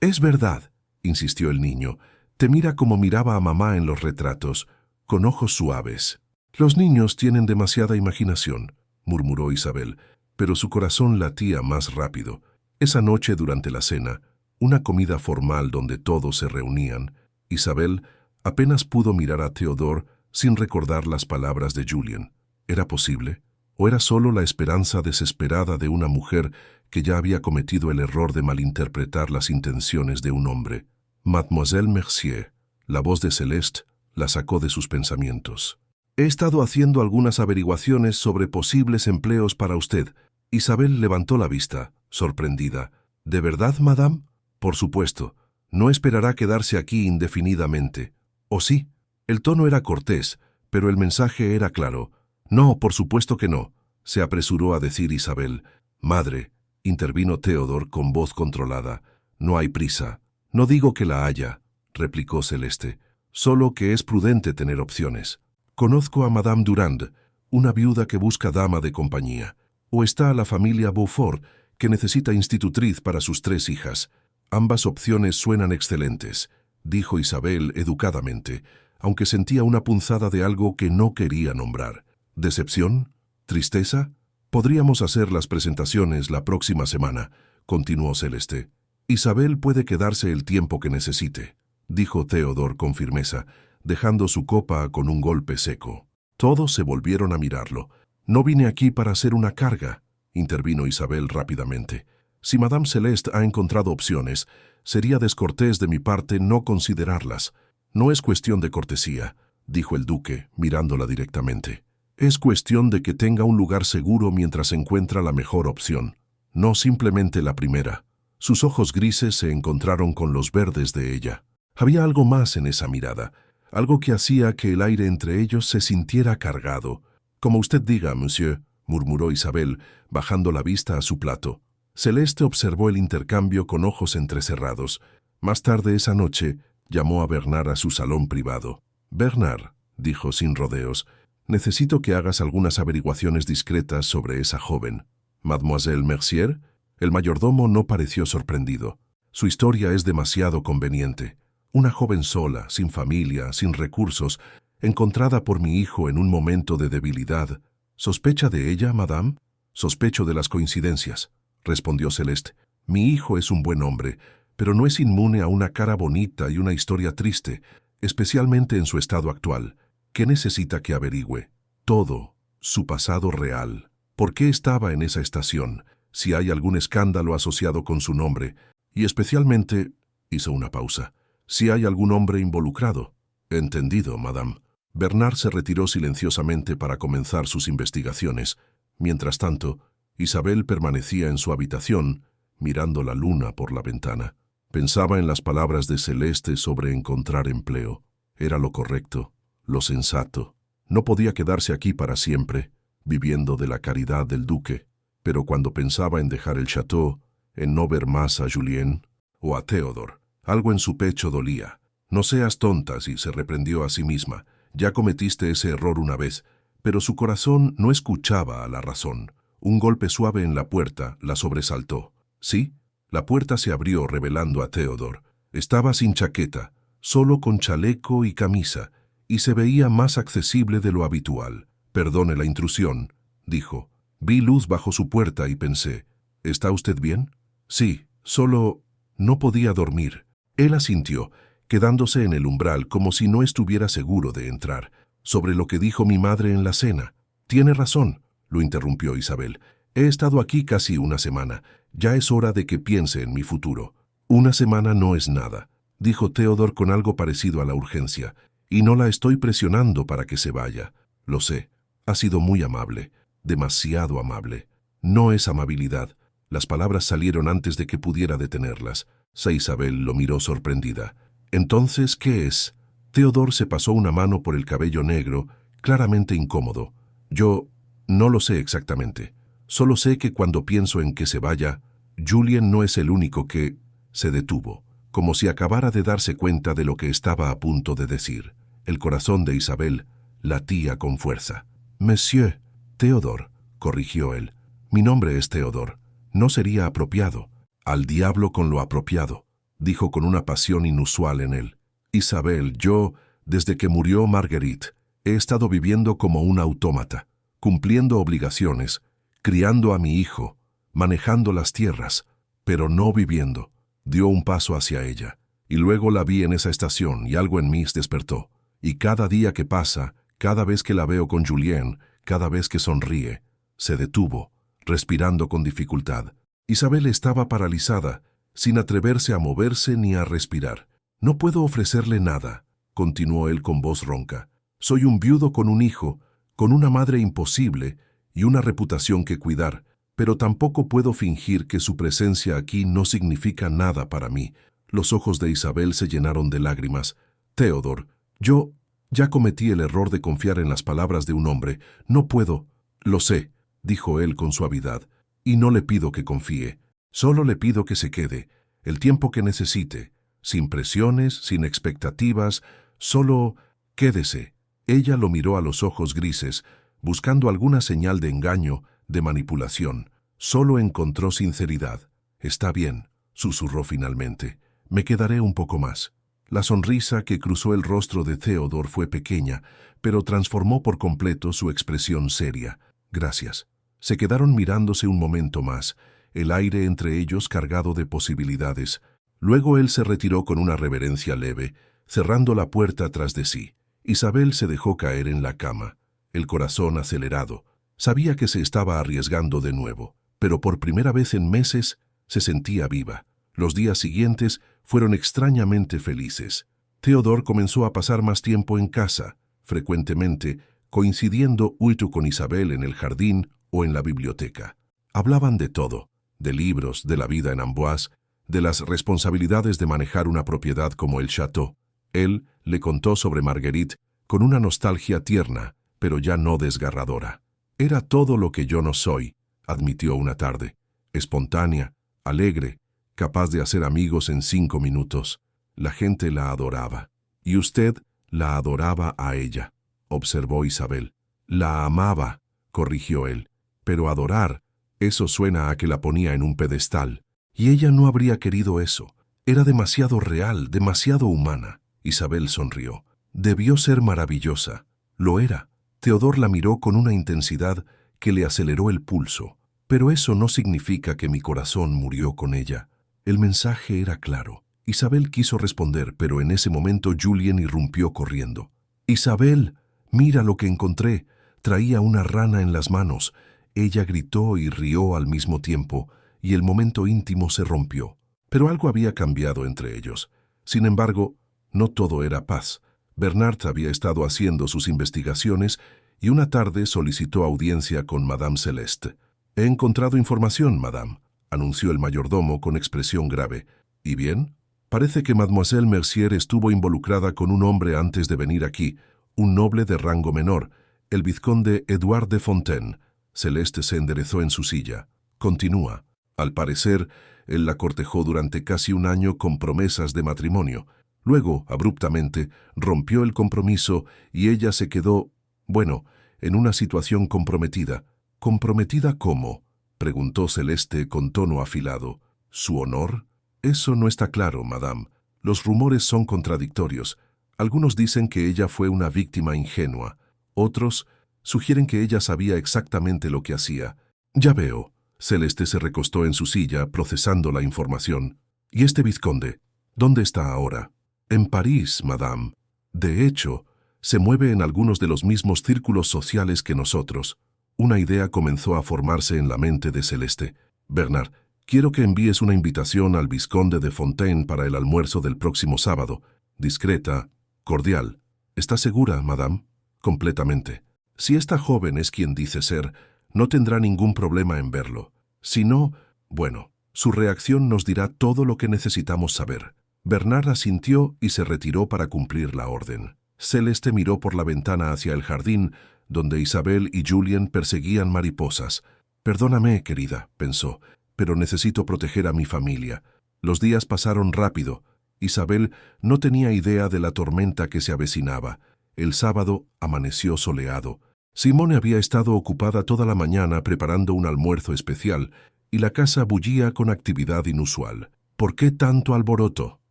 Es verdad, insistió el niño. Te mira como miraba a mamá en los retratos, con ojos suaves. Los niños tienen demasiada imaginación, murmuró Isabel, pero su corazón latía más rápido. Esa noche durante la cena, una comida formal donde todos se reunían, Isabel apenas pudo mirar a Theodore sin recordar las palabras de Julien. ¿Era posible? ¿O era solo la esperanza desesperada de una mujer que ya había cometido el error de malinterpretar las intenciones de un hombre? Mademoiselle Mercier, la voz de Celeste, la sacó de sus pensamientos. He estado haciendo algunas averiguaciones sobre posibles empleos para usted. Isabel levantó la vista, sorprendida. ¿De verdad, madame? Por supuesto. No esperará quedarse aquí indefinidamente. ¿O sí? El tono era cortés, pero el mensaje era claro. No, por supuesto que no, se apresuró a decir Isabel. Madre, intervino Theodore con voz controlada. No hay prisa. No digo que la haya, replicó Celeste. Solo que es prudente tener opciones. Conozco a Madame Durand, una viuda que busca dama de compañía. O está la familia Beaufort, que necesita institutriz para sus 3 hijas. Ambas opciones suenan excelentes, dijo Isabel educadamente, aunque sentía una punzada de algo que no quería nombrar. ¿Decepción? ¿Tristeza? Podríamos hacer las presentaciones la próxima semana, continuó Celeste. Isabel puede quedarse el tiempo que necesite, dijo Theodore con firmeza, dejando su copa con un golpe seco. Todos se volvieron a mirarlo. No vine aquí para hacer una carga, intervino Isabel rápidamente. Si Madame Celeste ha encontrado opciones, sería descortés de mi parte no considerarlas. No es cuestión de cortesía, dijo el duque, mirándola directamente. Es cuestión de que tenga un lugar seguro mientras encuentra la mejor opción, no simplemente la primera. Sus ojos grises se encontraron con los verdes de ella. Había algo más en esa mirada, algo que hacía que el aire entre ellos se sintiera cargado. Como usted diga, monsieur, murmuró Isabel, bajando la vista a su plato. Celeste observó el intercambio con ojos entrecerrados. Más tarde esa noche, llamó a Bernard a su salón privado. Bernard, dijo sin rodeos, necesito que hagas algunas averiguaciones discretas sobre esa joven. ¿Mademoiselle Mercier? El mayordomo no pareció sorprendido. Su historia es demasiado conveniente. Una joven sola, sin familia, sin recursos, encontrada por mi hijo en un momento de debilidad. ¿Sospecha de ella, madame? Sospecho de las coincidencias, respondió Celeste. Mi hijo es un buen hombre, pero no es inmune a una cara bonita y una historia triste, especialmente en su estado actual. ¿Qué necesita que averigüe? Todo, su pasado real. ¿Por qué estaba en esa estación? Si hay algún escándalo asociado con su nombre, y especialmente, hizo una pausa, si hay algún hombre involucrado. Entendido, madame. Bernard se retiró silenciosamente para comenzar sus investigaciones. Mientras tanto, Isabel permanecía en su habitación, mirando la luna por la ventana. Pensaba en las palabras de Celeste sobre encontrar empleo. Era lo correcto, lo sensato. No podía quedarse aquí para siempre, viviendo de la caridad del duque. Pero cuando pensaba en dejar el château, en no ver más a Julien o a Theodore, algo en su pecho dolía. No seas tonta, si se reprendió a sí misma. Ya cometiste ese error una vez, pero su corazón no escuchaba a la razón. Un golpe suave en la puerta la sobresaltó. ¿Sí? La puerta se abrió revelando a Theodore. Estaba sin chaqueta, solo con chaleco y camisa, y se veía más accesible de lo habitual. Perdone la intrusión, dijo. Vi luz bajo su puerta y pensé, ¿está usted bien? Sí, solo no podía dormir. Él asintió, quedándose en el umbral como si no estuviera seguro de entrar. Sobre lo que dijo mi madre en la cena. Tiene razón, lo interrumpió Isabel. He estado aquí casi una semana. Ya es hora de que piense en mi futuro. Una semana no es nada, dijo Theodore con algo parecido a la urgencia, y no la estoy presionando para que se vaya. Lo sé, ha sido muy amable, demasiado amable. No es amabilidad. Las palabras salieron antes de que pudiera detenerlas. Isabel lo miró sorprendida. Entonces, ¿qué es? Theodore se pasó una mano por el cabello negro, claramente incómodo. Yo no lo sé exactamente. Solo sé que cuando pienso en que se vaya, Julien no es el único que... Se detuvo, como si acabara de darse cuenta de lo que estaba a punto de decir. El corazón de Isabel latía con fuerza. Monsieur, Theodore, corrigió él. Mi nombre es Theodore. No sería apropiado. Al diablo con lo apropiado, dijo con una pasión inusual en él. Isabel, yo, desde que murió Marguerite, he estado viviendo como un autómata, cumpliendo obligaciones, criando a mi hijo, manejando las tierras, pero no viviendo. Dio un paso hacia ella, y luego la vi en esa estación y algo en mí despertó. Y cada día que pasa, cada vez que la veo con Julien, cada vez que sonríe, se detuvo, respirando con dificultad. Isabel estaba paralizada, sin atreverse a moverse ni a respirar. No puedo ofrecerle nada, continuó él con voz ronca. Soy un viudo con un hijo, con una madre imposible y una reputación que cuidar, pero tampoco puedo fingir que su presencia aquí no significa nada para mí. Los ojos de Isabel se llenaron de lágrimas. Theodore, yo ya cometí el error de confiar en las palabras de un hombre. No puedo. Lo sé, dijo él con suavidad, y no le pido que confíe. Solo le pido que se quede, el tiempo que necesite, sin presiones, sin expectativas, solo quédese. Ella lo miró a los ojos grises, buscando alguna señal de engaño, de manipulación. Solo encontró sinceridad. Está bien, susurró finalmente. Me quedaré un poco más. La sonrisa que cruzó el rostro de Theodore fue pequeña, pero transformó por completo su expresión seria. Gracias. Se quedaron mirándose un momento más, el aire entre ellos cargado de posibilidades. Luego él se retiró con una reverencia leve, cerrando la puerta tras de sí. Isabel se dejó caer en la cama, el corazón acelerado. Sabía que se estaba arriesgando de nuevo, pero por primera vez en meses se sentía viva. Los días siguientes fueron extrañamente felices. Theodore comenzó a pasar más tiempo en casa, frecuentemente coincidiendo con Isabel en el jardín o en la biblioteca. Hablaban de todo, de libros, de la vida en Amboise, de las responsabilidades de manejar una propiedad como el Château. Él le contó sobre Marguerite con una nostalgia tierna, pero ya no desgarradora. Era todo lo que yo no soy, admitió una tarde. Espontánea, alegre, capaz de hacer amigos en 5 minutos. La gente la adoraba. Y usted la adoraba a ella, observó Isabel. La amaba, corrigió él. Pero adorar, eso suena a que la ponía en un pedestal. Y ella no habría querido eso. Era demasiado real, demasiado humana. Isabel sonrió. Debió ser maravillosa. Lo era. Theodore la miró con una intensidad que le aceleró el pulso. Pero eso no significa que mi corazón murió con ella. El mensaje era claro. Isabel quiso responder, pero en ese momento Julien irrumpió corriendo. «Isabel, mira lo que encontré». Traía una rana en las manos. Ella gritó y rió al mismo tiempo, y el momento íntimo se rompió. Pero algo había cambiado entre ellos. Sin embargo, no todo era paz. Bernard había estado haciendo sus investigaciones y una tarde solicitó audiencia con Madame Celeste. «He encontrado información, Madame», anunció el mayordomo con expresión grave. «¿Y bien?» «Parece que Mademoiselle Mercier estuvo involucrada con un hombre antes de venir aquí, un noble de rango menor, el vizconde Edouard de Fontaine». Celeste se enderezó en su silla. «Continúa. Al parecer, él la cortejó durante casi un año con promesas de matrimonio. Luego, abruptamente, rompió el compromiso y ella se quedó, bueno, en una situación comprometida». «¿Comprometida cómo?», preguntó Celeste con tono afilado. «¿Su honor?» «Eso no está claro, madame. Los rumores son contradictorios. Algunos dicen que ella fue una víctima ingenua. Otros sugieren que ella sabía exactamente lo que hacía». «Ya veo». Celeste se recostó en su silla, procesando la información. «¿Y este vizconde? ¿Dónde está ahora?» «En París, madame. De hecho, se mueve en algunos de los mismos círculos sociales que nosotros». Una idea comenzó a formarse en la mente de Celeste. «Bernard, quiero que envíes una invitación al vizconde de Fontaine para el almuerzo del próximo sábado. Discreta, cordial. ¿Está segura, madame?» «Completamente. Si esta joven es quien dice ser, no tendrá ningún problema en verlo. Si no, bueno, su reacción nos dirá todo lo que necesitamos saber. Bernard asintió y se retiró para cumplir la orden. Celeste miró por la ventana hacia el jardín, donde Isabel y Julien perseguían mariposas. «Perdóname, querida», pensó, «pero necesito proteger a mi familia». Los días pasaron rápido. Isabel no tenía idea de la tormenta que se avecinaba. El sábado amaneció soleado. Simone había estado ocupada toda la mañana preparando un almuerzo especial, y la casa bullía con actividad inusual. «¿Por qué tanto alboroto?»,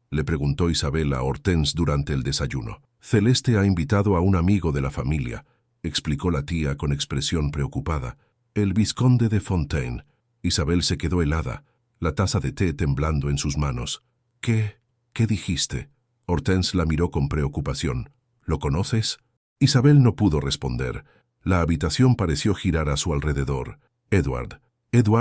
le preguntó Isabel a Hortense durante el desayuno. «Celeste ha invitado a un amigo de la familia», explicó la tía con expresión preocupada. «El vizconde de Fontaine». Isabel se quedó helada, la taza de té temblando en sus manos. «¿Qué dijiste?». Hortense la miró con preocupación. «¿Lo conoces?». Isabel no pudo responder. La habitación pareció girar a su alrededor. Edward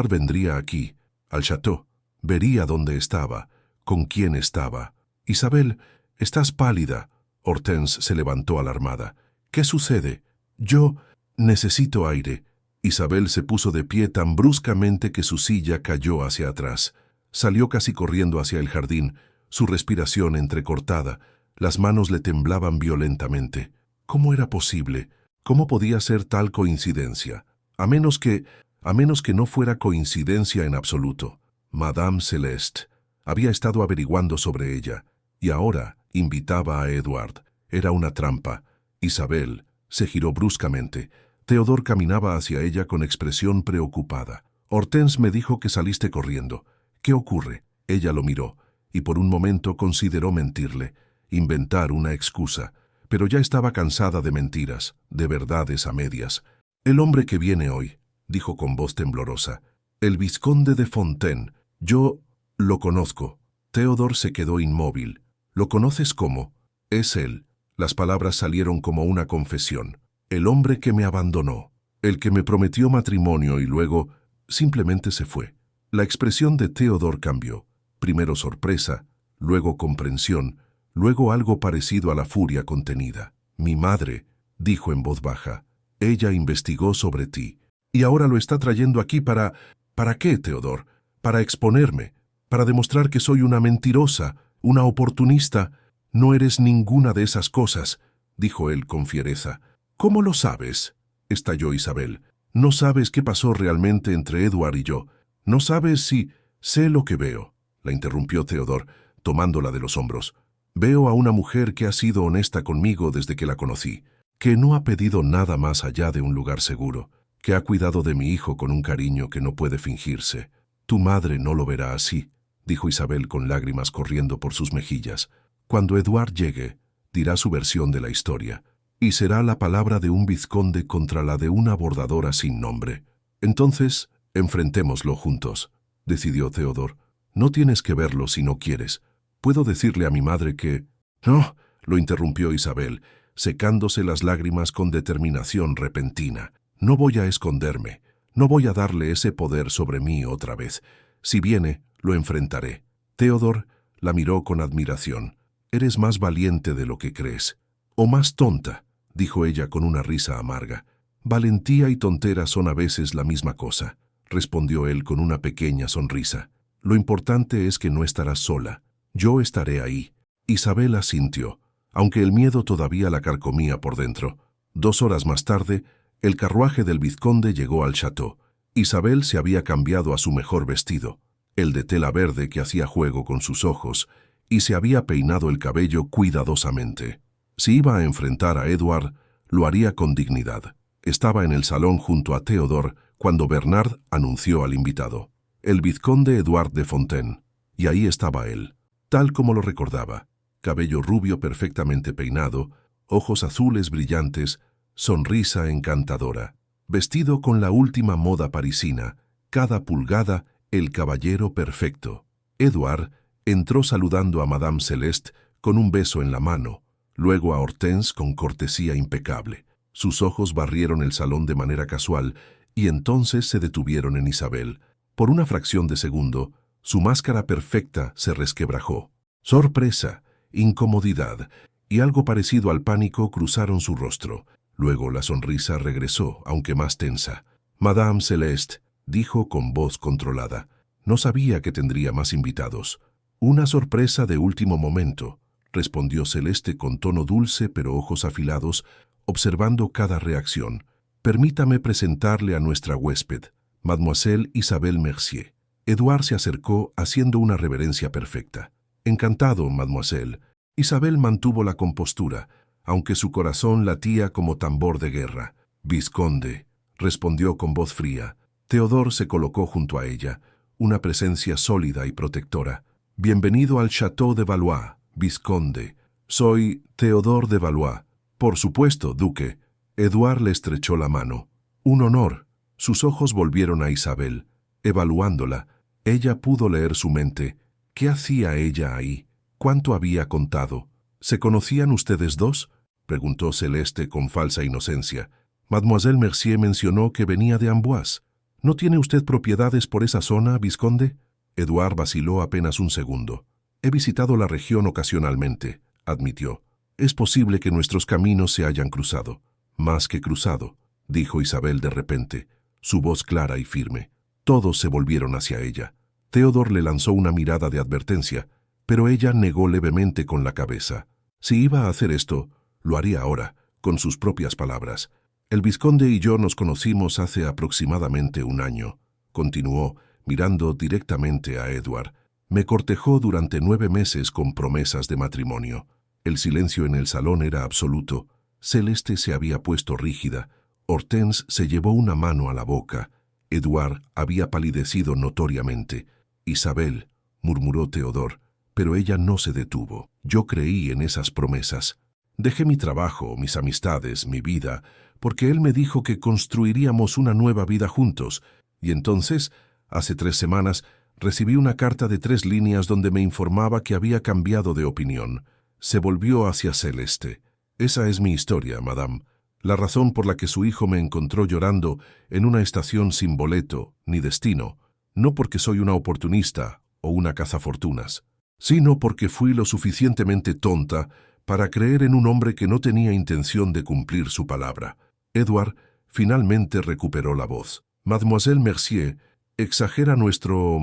vendría aquí, al château. Vería dónde estaba, con quién estaba. «Isabel, estás pálida». Hortense se levantó alarmada. «¿Qué sucede?». «Yo necesito aire». Isabel se puso de pie tan bruscamente que su silla cayó hacia atrás. Salió casi corriendo hacia el jardín, su respiración entrecortada. Las manos le temblaban violentamente. ¿Cómo era posible? ¿Cómo podía ser tal coincidencia? A menos que no fuera coincidencia en absoluto. Madame Celeste había estado averiguando sobre ella, y ahora invitaba a Edward. Era una trampa. Isabel se giró bruscamente. Theodore caminaba hacia ella con expresión preocupada. «Hortense me dijo que saliste corriendo. ¿Qué ocurre?». Ella lo miró, y por un momento consideró mentirle, inventar una excusa, pero ya estaba cansada de mentiras, de verdades a medias. «El hombre que viene hoy», dijo con voz temblorosa. «El vizconde de Fontaine. Yo lo conozco». Theodore se quedó inmóvil. «¿Lo conoces cómo?». «Es él». Las palabras salieron como una confesión. «El hombre que me abandonó, el que me prometió matrimonio y luego simplemente se fue». La expresión de Theodore cambió. Primero sorpresa, luego comprensión, luego algo parecido a la furia contenida. «Mi madre», dijo en voz baja, «ella investigó sobre ti. Y ahora lo está trayendo aquí para... ¿Para qué, Theodore? Para exponerme, para demostrar que soy una mentirosa, una oportunista». «No eres ninguna de esas cosas», dijo él con fiereza. «¿Cómo lo sabes?», estalló Isabel. «No sabes qué pasó realmente entre Edward y yo. No sabes si... Sé lo que veo», la interrumpió Theodore, tomándola de los hombros. «Veo a una mujer que ha sido honesta conmigo desde que la conocí, que no ha pedido nada más allá de un lugar seguro, que ha cuidado de mi hijo con un cariño que no puede fingirse. Tu madre no lo verá así», dijo Isabel con lágrimas corriendo por sus mejillas. «Cuando Edward llegue, dirá su versión de la historia, y será la palabra de un vizconde contra la de una bordadora sin nombre. Entonces, enfrentémoslo juntos», decidió Theodore. «No tienes que verlo si no quieres. Puedo decirle a mi madre que...». «No», lo interrumpió Isabel, secándose las lágrimas con determinación repentina. «No voy a esconderme. No voy a darle ese poder sobre mí otra vez. Si viene, lo enfrentaré». Theodore la miró con admiración. «Eres más valiente de lo que crees». «O más tonta», dijo ella con una risa amarga. «Valentía y tontera son a veces la misma cosa», respondió él con una pequeña sonrisa. «Lo importante es que no estarás sola. Yo estaré ahí». Isabel asintió, aunque el miedo todavía la carcomía por dentro. 2 horas más tarde, el carruaje del vizconde llegó al château. Isabel se había cambiado a su mejor vestido, el de tela verde que hacía juego con sus ojos, y se había peinado el cabello cuidadosamente. Si iba a enfrentar a Edward, lo haría con dignidad. Estaba en el salón junto a Theodore cuando Bernard anunció al invitado. El vizconde Edward de Fontaine. Y ahí estaba él, tal como lo recordaba. Cabello rubio perfectamente peinado, ojos azules brillantes, sonrisa encantadora. Vestido con la última moda parisina, cada pulgada el caballero perfecto. Edward entró saludando a Madame Celeste con un beso en la mano, luego a Hortense con cortesía impecable. Sus ojos barrieron el salón de manera casual y entonces se detuvieron en Isabel. Por una fracción de segundo, su máscara perfecta se resquebrajó. Sorpresa, incomodidad y algo parecido al pánico cruzaron su rostro. Luego la sonrisa regresó, aunque más tensa. «Madame Celeste», dijo con voz controlada. «No sabía que tendría más invitados». Una sorpresa de último momento, respondió Celeste con tono dulce pero ojos afilados, observando cada reacción. Permítame presentarle a nuestra huésped, Mademoiselle Isabelle Mercier. Edouard se acercó haciendo una reverencia perfecta. Encantado, mademoiselle. Isabel mantuvo la compostura, aunque su corazón latía como tambor de guerra. Vizconde, respondió con voz fría. Théodore se colocó junto a ella, una presencia sólida y protectora. Bienvenido al Château de Valois, Vizconde. Soy Théodore de Valois. Por supuesto, duque. Edouard le estrechó la mano. Un honor. Sus ojos volvieron a Isabel. Evaluándola, ella pudo leer su mente. ¿Qué hacía ella ahí? ¿Cuánto había contado? ¿Se conocían ustedes dos? Preguntó Celeste con falsa inocencia. Mademoiselle Mercier mencionó que venía de Amboise. ¿No tiene usted propiedades por esa zona, vizconde? Edouard vaciló apenas un segundo. He visitado la región ocasionalmente, admitió. Es posible que nuestros caminos se hayan cruzado. Más que cruzado, dijo Isabel de repente, su voz clara y firme. Todos se volvieron hacia ella. Théodore le lanzó una mirada de advertencia, pero ella negó levemente con la cabeza. Si iba a hacer esto, lo haría ahora, con sus propias palabras. El vizconde y yo nos conocimos hace aproximadamente un año, continuó, mirando directamente a Edouard. Me cortejó durante 9 meses con promesas de matrimonio. El silencio en el salón era absoluto. Celeste se había puesto rígida. Hortense se llevó una mano a la boca. Edouard había palidecido notoriamente. Isabel, murmuró Théodore, pero ella no se detuvo. Yo creí en esas promesas. Dejé mi trabajo, mis amistades, mi vida, porque él me dijo que construiríamos una nueva vida juntos, y entonces, hace 3 semanas, recibí una carta de 3 líneas donde me informaba que había cambiado de opinión. Se volvió hacia Celeste. Esa es mi historia, madame. La razón por la que su hijo me encontró llorando en una estación sin boleto ni destino, no porque soy una oportunista o una cazafortunas, sino porque fui lo suficientemente tonta para creer en un hombre que no tenía intención de cumplir su palabra. Edouard finalmente recuperó la voz. Mademoiselle Mercier exagera nuestro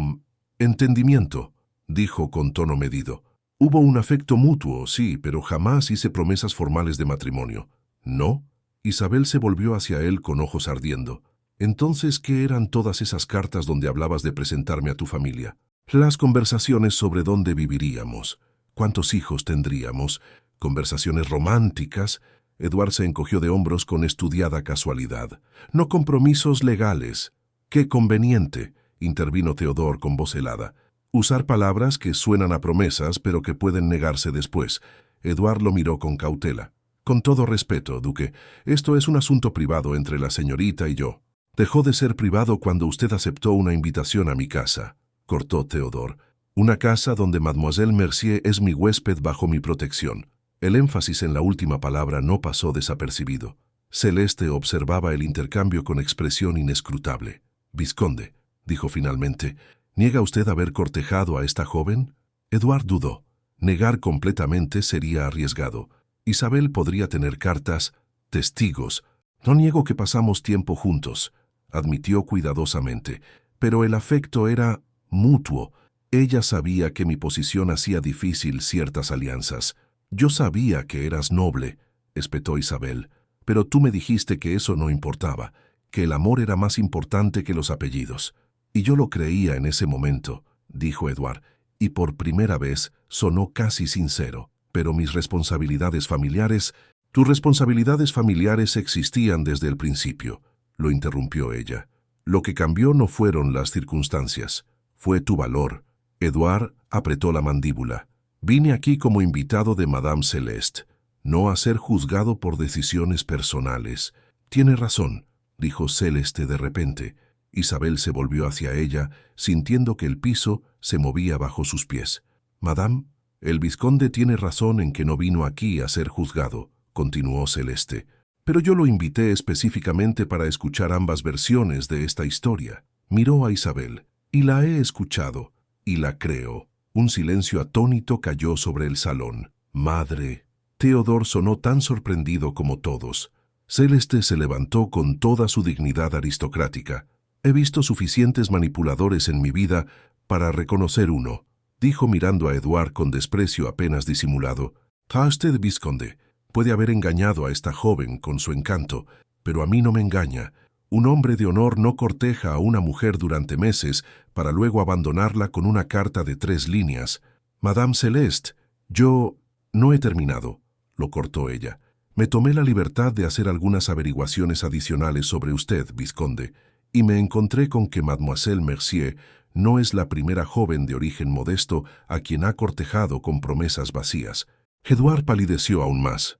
entendimiento, dijo con tono medido. Hubo un afecto mutuo, sí, pero jamás hice promesas formales de matrimonio. ¿No? Isabel se volvió hacia él con ojos ardiendo. Entonces, ¿qué eran todas esas cartas donde hablabas de presentarme a tu familia? Las conversaciones sobre dónde viviríamos, cuántos hijos tendríamos, conversaciones románticas. Edouard se encogió de hombros con estudiada casualidad. No compromisos legales. ¡Qué conveniente!, intervino Théodore con voz helada. Usar palabras que suenan a promesas pero que pueden negarse después. Edouard lo miró con cautela. Con todo respeto, duque, esto es un asunto privado entre la señorita y yo. Dejó de ser privado cuando usted aceptó una invitación a mi casa, cortó Théodore. Una casa donde Mademoiselle Mercier es mi huésped bajo mi protección. El énfasis en la última palabra no pasó desapercibido. Celeste observaba el intercambio con expresión inescrutable. Vizconde, dijo finalmente, ¿niega usted haber cortejado a esta joven? Edouard dudó. Negar completamente sería arriesgado. Isabel podría tener cartas, testigos. No niego que pasamos tiempo juntos, admitió cuidadosamente, pero el afecto era mutuo. Ella sabía que mi posición hacía difícil ciertas alianzas. Yo sabía que eras noble, espetó Isabel, pero tú me dijiste que eso no importaba, que el amor era más importante que los apellidos. Y yo lo creía en ese momento, dijo Edouard, y por primera vez sonó casi sincero. Pero mis responsabilidades familiares, tus responsabilidades familiares existían desde el principio, lo interrumpió ella. Lo que cambió no fueron las circunstancias, fue tu valor. Edouard apretó la mandíbula. Vine aquí como invitado de Madame Celeste, no a ser juzgado por decisiones personales. Tiene razón, dijo Celeste de repente. Isabel se volvió hacia ella, sintiendo que el piso se movía bajo sus pies. Madame, el vizconde tiene razón en que no vino aquí a ser juzgado, continuó Celeste. Pero yo lo invité específicamente para escuchar ambas versiones de esta historia. Miró a Isabel, y la he escuchado, y la creo. Un silencio atónito cayó sobre el salón. Madre. Théodore sonó tan sorprendido como todos. Celeste se levantó con toda su dignidad aristocrática. He visto suficientes manipuladores en mi vida para reconocer uno, dijo mirando a Eduard con desprecio apenas disimulado. «Ah, usted, vizconde, puede haber engañado a esta joven con su encanto, pero a mí no me engaña. Un hombre de honor no corteja a una mujer durante meses para luego abandonarla con una carta de 3 líneas. Madame Celeste, yo no he terminado», lo cortó ella. «Me tomé la libertad de hacer algunas averiguaciones adicionales sobre usted, vizconde, y me encontré con que Mademoiselle Mercier no es la primera joven de origen modesto a quien ha cortejado con promesas vacías». Eduard palideció aún más.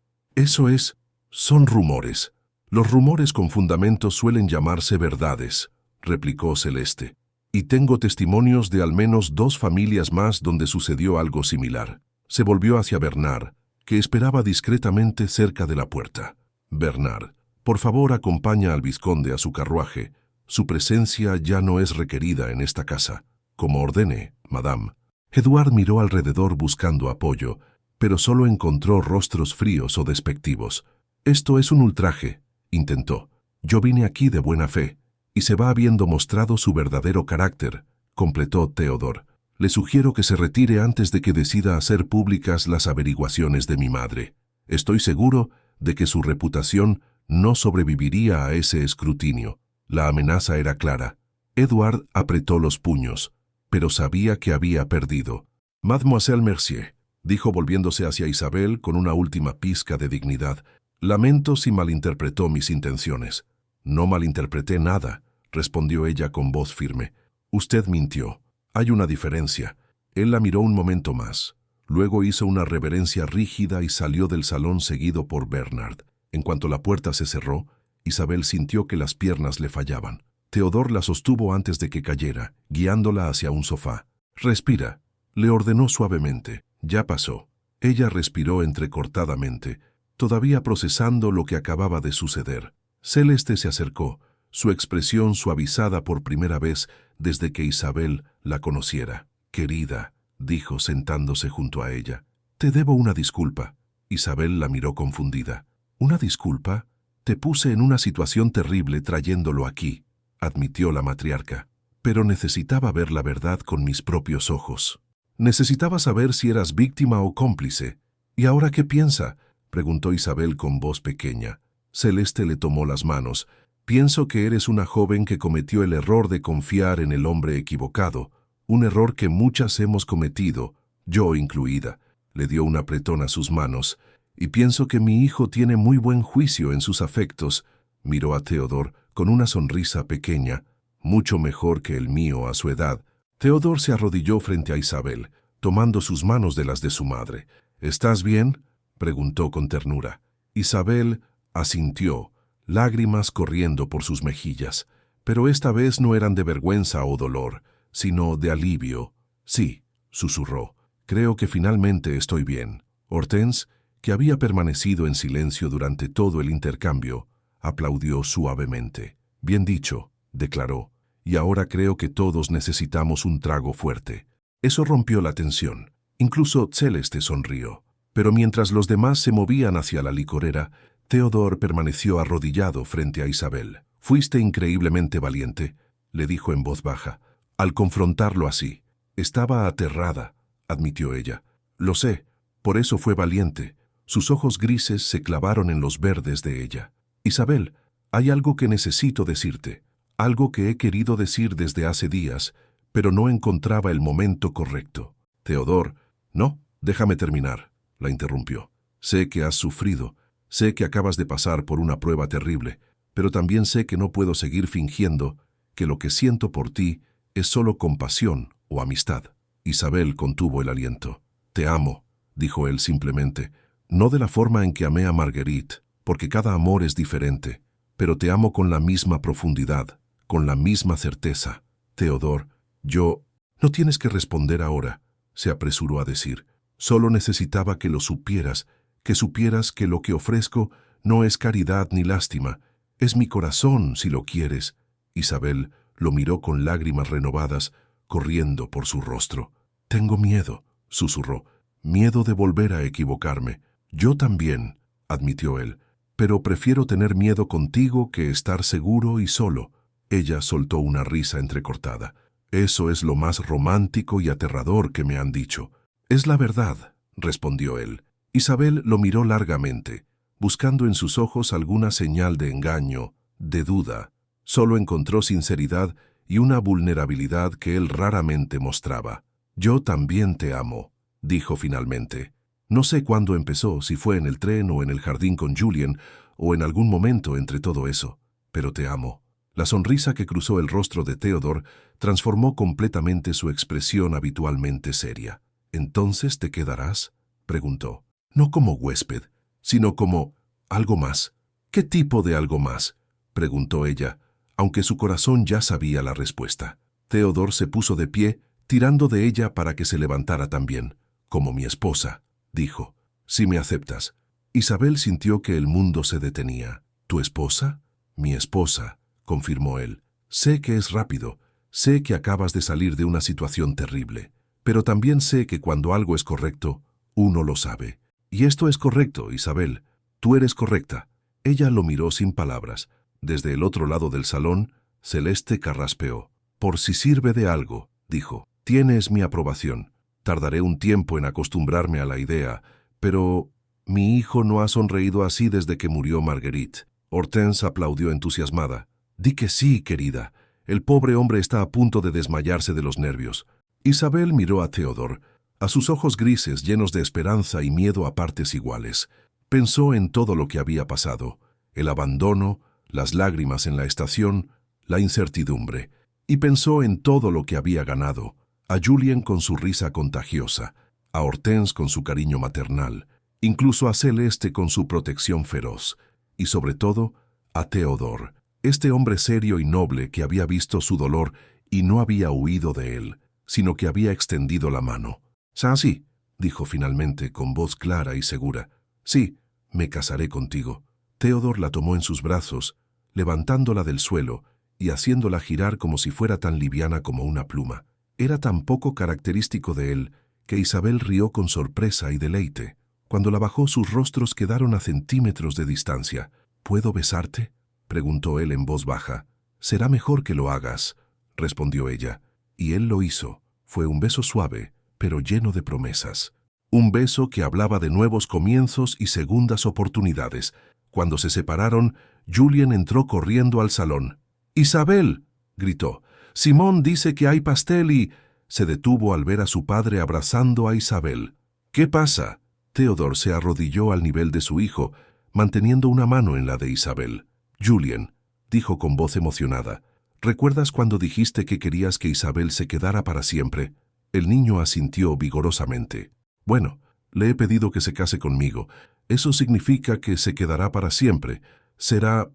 «Son rumores. Los rumores con fundamentos suelen llamarse verdades», replicó Celeste. «Y tengo testimonios de al menos 2 familias más donde sucedió algo similar». Se volvió hacia Bernard, que esperaba discretamente cerca de la puerta. «Bernard, por favor acompaña al vizconde a su carruaje. Su presencia ya no es requerida en esta casa». «Como ordene, madame». Eduard miró alrededor buscando apoyo, pero solo encontró rostros fríos o despectivos. «Esto es un ultraje», intentó. «Yo vine aquí de buena fe, y se va habiendo mostrado su verdadero carácter», completó Théodore. «Le sugiero que se retire antes de que decida hacer públicas las averiguaciones de mi madre. Estoy seguro de que su reputación no sobreviviría a ese escrutinio». La amenaza era clara. Eduard apretó los puños, pero sabía que había perdido. «Mademoiselle Mercier», dijo volviéndose hacia Isabel con una última pizca de dignidad, «lamento si malinterpretó mis intenciones». «No malinterpreté nada», respondió ella con voz firme. «Usted mintió. Hay una diferencia». Él la miró un momento más. Luego hizo una reverencia rígida y salió del salón seguido por Bernard. En cuanto la puerta se cerró, Isabel sintió que las piernas le fallaban. Théodore la sostuvo antes de que cayera, guiándola hacia un sofá. «Respira», le ordenó suavemente. «Ya pasó». Ella respiró entrecortadamente, todavía procesando lo que acababa de suceder. Celeste se acercó, su expresión suavizada por primera vez desde que Isabel la conociera. «Querida», dijo sentándose junto a ella, «te debo una disculpa». Isabel la miró confundida. «¿Una disculpa? Te puse en una situación terrible trayéndolo aquí», admitió la matriarca. «Pero necesitaba ver la verdad con mis propios ojos. Necesitaba saber si eras víctima o cómplice». «¿Y ahora qué piensa?», preguntó Isabel con voz pequeña. Celeste le tomó las manos. «Pienso que eres una joven que cometió el error de confiar en el hombre equivocado, un error que muchas hemos cometido, yo incluida». Le dio un apretón a sus manos. «Y pienso que mi hijo tiene muy buen juicio en sus afectos». Miró a Théodore con una sonrisa pequeña, «mucho mejor que el mío a su edad». Théodore se arrodilló frente a Isabel, tomando sus manos de las de su madre. «¿Estás bien?», preguntó con ternura. Isabel asintió, lágrimas corriendo por sus mejillas, pero esta vez no eran de vergüenza o dolor, sino de alivio. «Sí», susurró, «creo que finalmente estoy bien». Hortense, que había permanecido en silencio durante todo el intercambio, aplaudió suavemente. «Bien dicho», declaró, «y ahora creo que todos necesitamos un trago fuerte». Eso rompió la tensión. Incluso Celeste sonrió. Pero mientras los demás se movían hacia la licorera, Théodore permaneció arrodillado frente a Isabel. «Fuiste increíblemente valiente», le dijo en voz baja, «al confrontarlo así». «Estaba aterrada», admitió ella. «Lo sé, por eso fue valiente». Sus ojos grises se clavaron en los verdes de ella. «Isabel, hay algo que necesito decirte, algo que he querido decir desde hace días, pero no encontraba el momento correcto». «Théodore». «No, déjame terminar», la interrumpió. «Sé que has sufrido, sé que acabas de pasar por una prueba terrible, pero también sé que no puedo seguir fingiendo que lo que siento por ti es solo compasión o amistad». Isabel contuvo el aliento. «Te amo», dijo él simplemente, «no de la forma en que amé a Marguerite, porque cada amor es diferente, pero te amo con la misma profundidad, con la misma certeza. Théodore, yo...». «No tienes que responder ahora», se apresuró a decir. «Solo necesitaba que lo supieras, que supieras que lo que ofrezco no es caridad ni lástima, es mi corazón si lo quieres». Isabel lo miró con lágrimas renovadas corriendo por su rostro. «Tengo miedo», susurró, «miedo de volver a equivocarme». «Yo también», admitió él, «pero prefiero tener miedo contigo que estar seguro y solo». Ella soltó una risa entrecortada. Eso es lo más romántico y aterrador que me han dicho. Es la verdad, respondió él. Isabel lo miró largamente, buscando en sus ojos alguna señal de engaño, de duda. Solo encontró sinceridad y una vulnerabilidad que él raramente mostraba. Yo también te amo, dijo finalmente. No sé cuándo empezó, si fue en el tren o en el jardín con Julien, o en algún momento entre todo eso, pero te amo. La sonrisa que cruzó el rostro de Theodore transformó completamente su expresión habitualmente seria. ¿Entonces te quedarás?, preguntó. No como huésped, sino como algo más. ¿Qué tipo de algo más?, preguntó ella, aunque su corazón ya sabía la respuesta. Theodore se puso de pie, tirando de ella para que se levantara también. Como mi esposa, dijo. Si me aceptas. Isabel sintió que el mundo se detenía. ¿Tu esposa? Mi esposa, confirmó él. Sé que es rápido, sé que acabas de salir de una situación terrible, pero también sé que cuando algo es correcto, uno lo sabe. Y esto es correcto, Isabel. Tú eres correcta. Ella lo miró sin palabras. Desde el otro lado del salón, Celeste carraspeó. Por si sirve de algo, dijo. Tienes mi aprobación. Tardaré un tiempo en acostumbrarme a la idea, pero mi hijo no ha sonreído así desde que murió Marguerite. Hortense aplaudió entusiasmada. Di que sí, querida. El pobre hombre está a punto de desmayarse de los nervios. Isabel miró a Theodore, a sus ojos grises llenos de esperanza y miedo a partes iguales. Pensó en todo lo que había pasado, el abandono, las lágrimas en la estación, la incertidumbre, y pensó en todo lo que había ganado, a Julien con su risa contagiosa, a Hortense con su cariño maternal, incluso a Celeste con su protección feroz, y sobre todo, a Theodore, este hombre serio y noble que había visto su dolor y no había huido de él, sino que había extendido la mano. «Sí», dijo finalmente con voz clara y segura. «Sí, me casaré contigo». Theodore la tomó en sus brazos, levantándola del suelo y haciéndola girar como si fuera tan liviana como una pluma. Era tan poco característico de él que Isabel rió con sorpresa y deleite. Cuando la bajó, sus rostros quedaron a centímetros de distancia. «¿Puedo besarte?», preguntó él en voz baja. «Será mejor que lo hagas», respondió ella. Y él lo hizo. Fue un beso suave, pero lleno de promesas. Un beso que hablaba de nuevos comienzos y segundas oportunidades. Cuando se separaron, Julien entró corriendo al salón. «¡Isabel!», gritó. «Simón dice que hay pastel y...» Se detuvo al ver a su padre abrazando a Isabel. «¿Qué pasa?». Theodore se arrodilló al nivel de su hijo, manteniendo una mano en la de Isabel. «Julien», dijo con voz emocionada, «¿recuerdas cuando dijiste que querías que Isabel se quedara para siempre?». El niño asintió vigorosamente. «Bueno, le he pedido que se case conmigo. Eso significa que se quedará para siempre. Será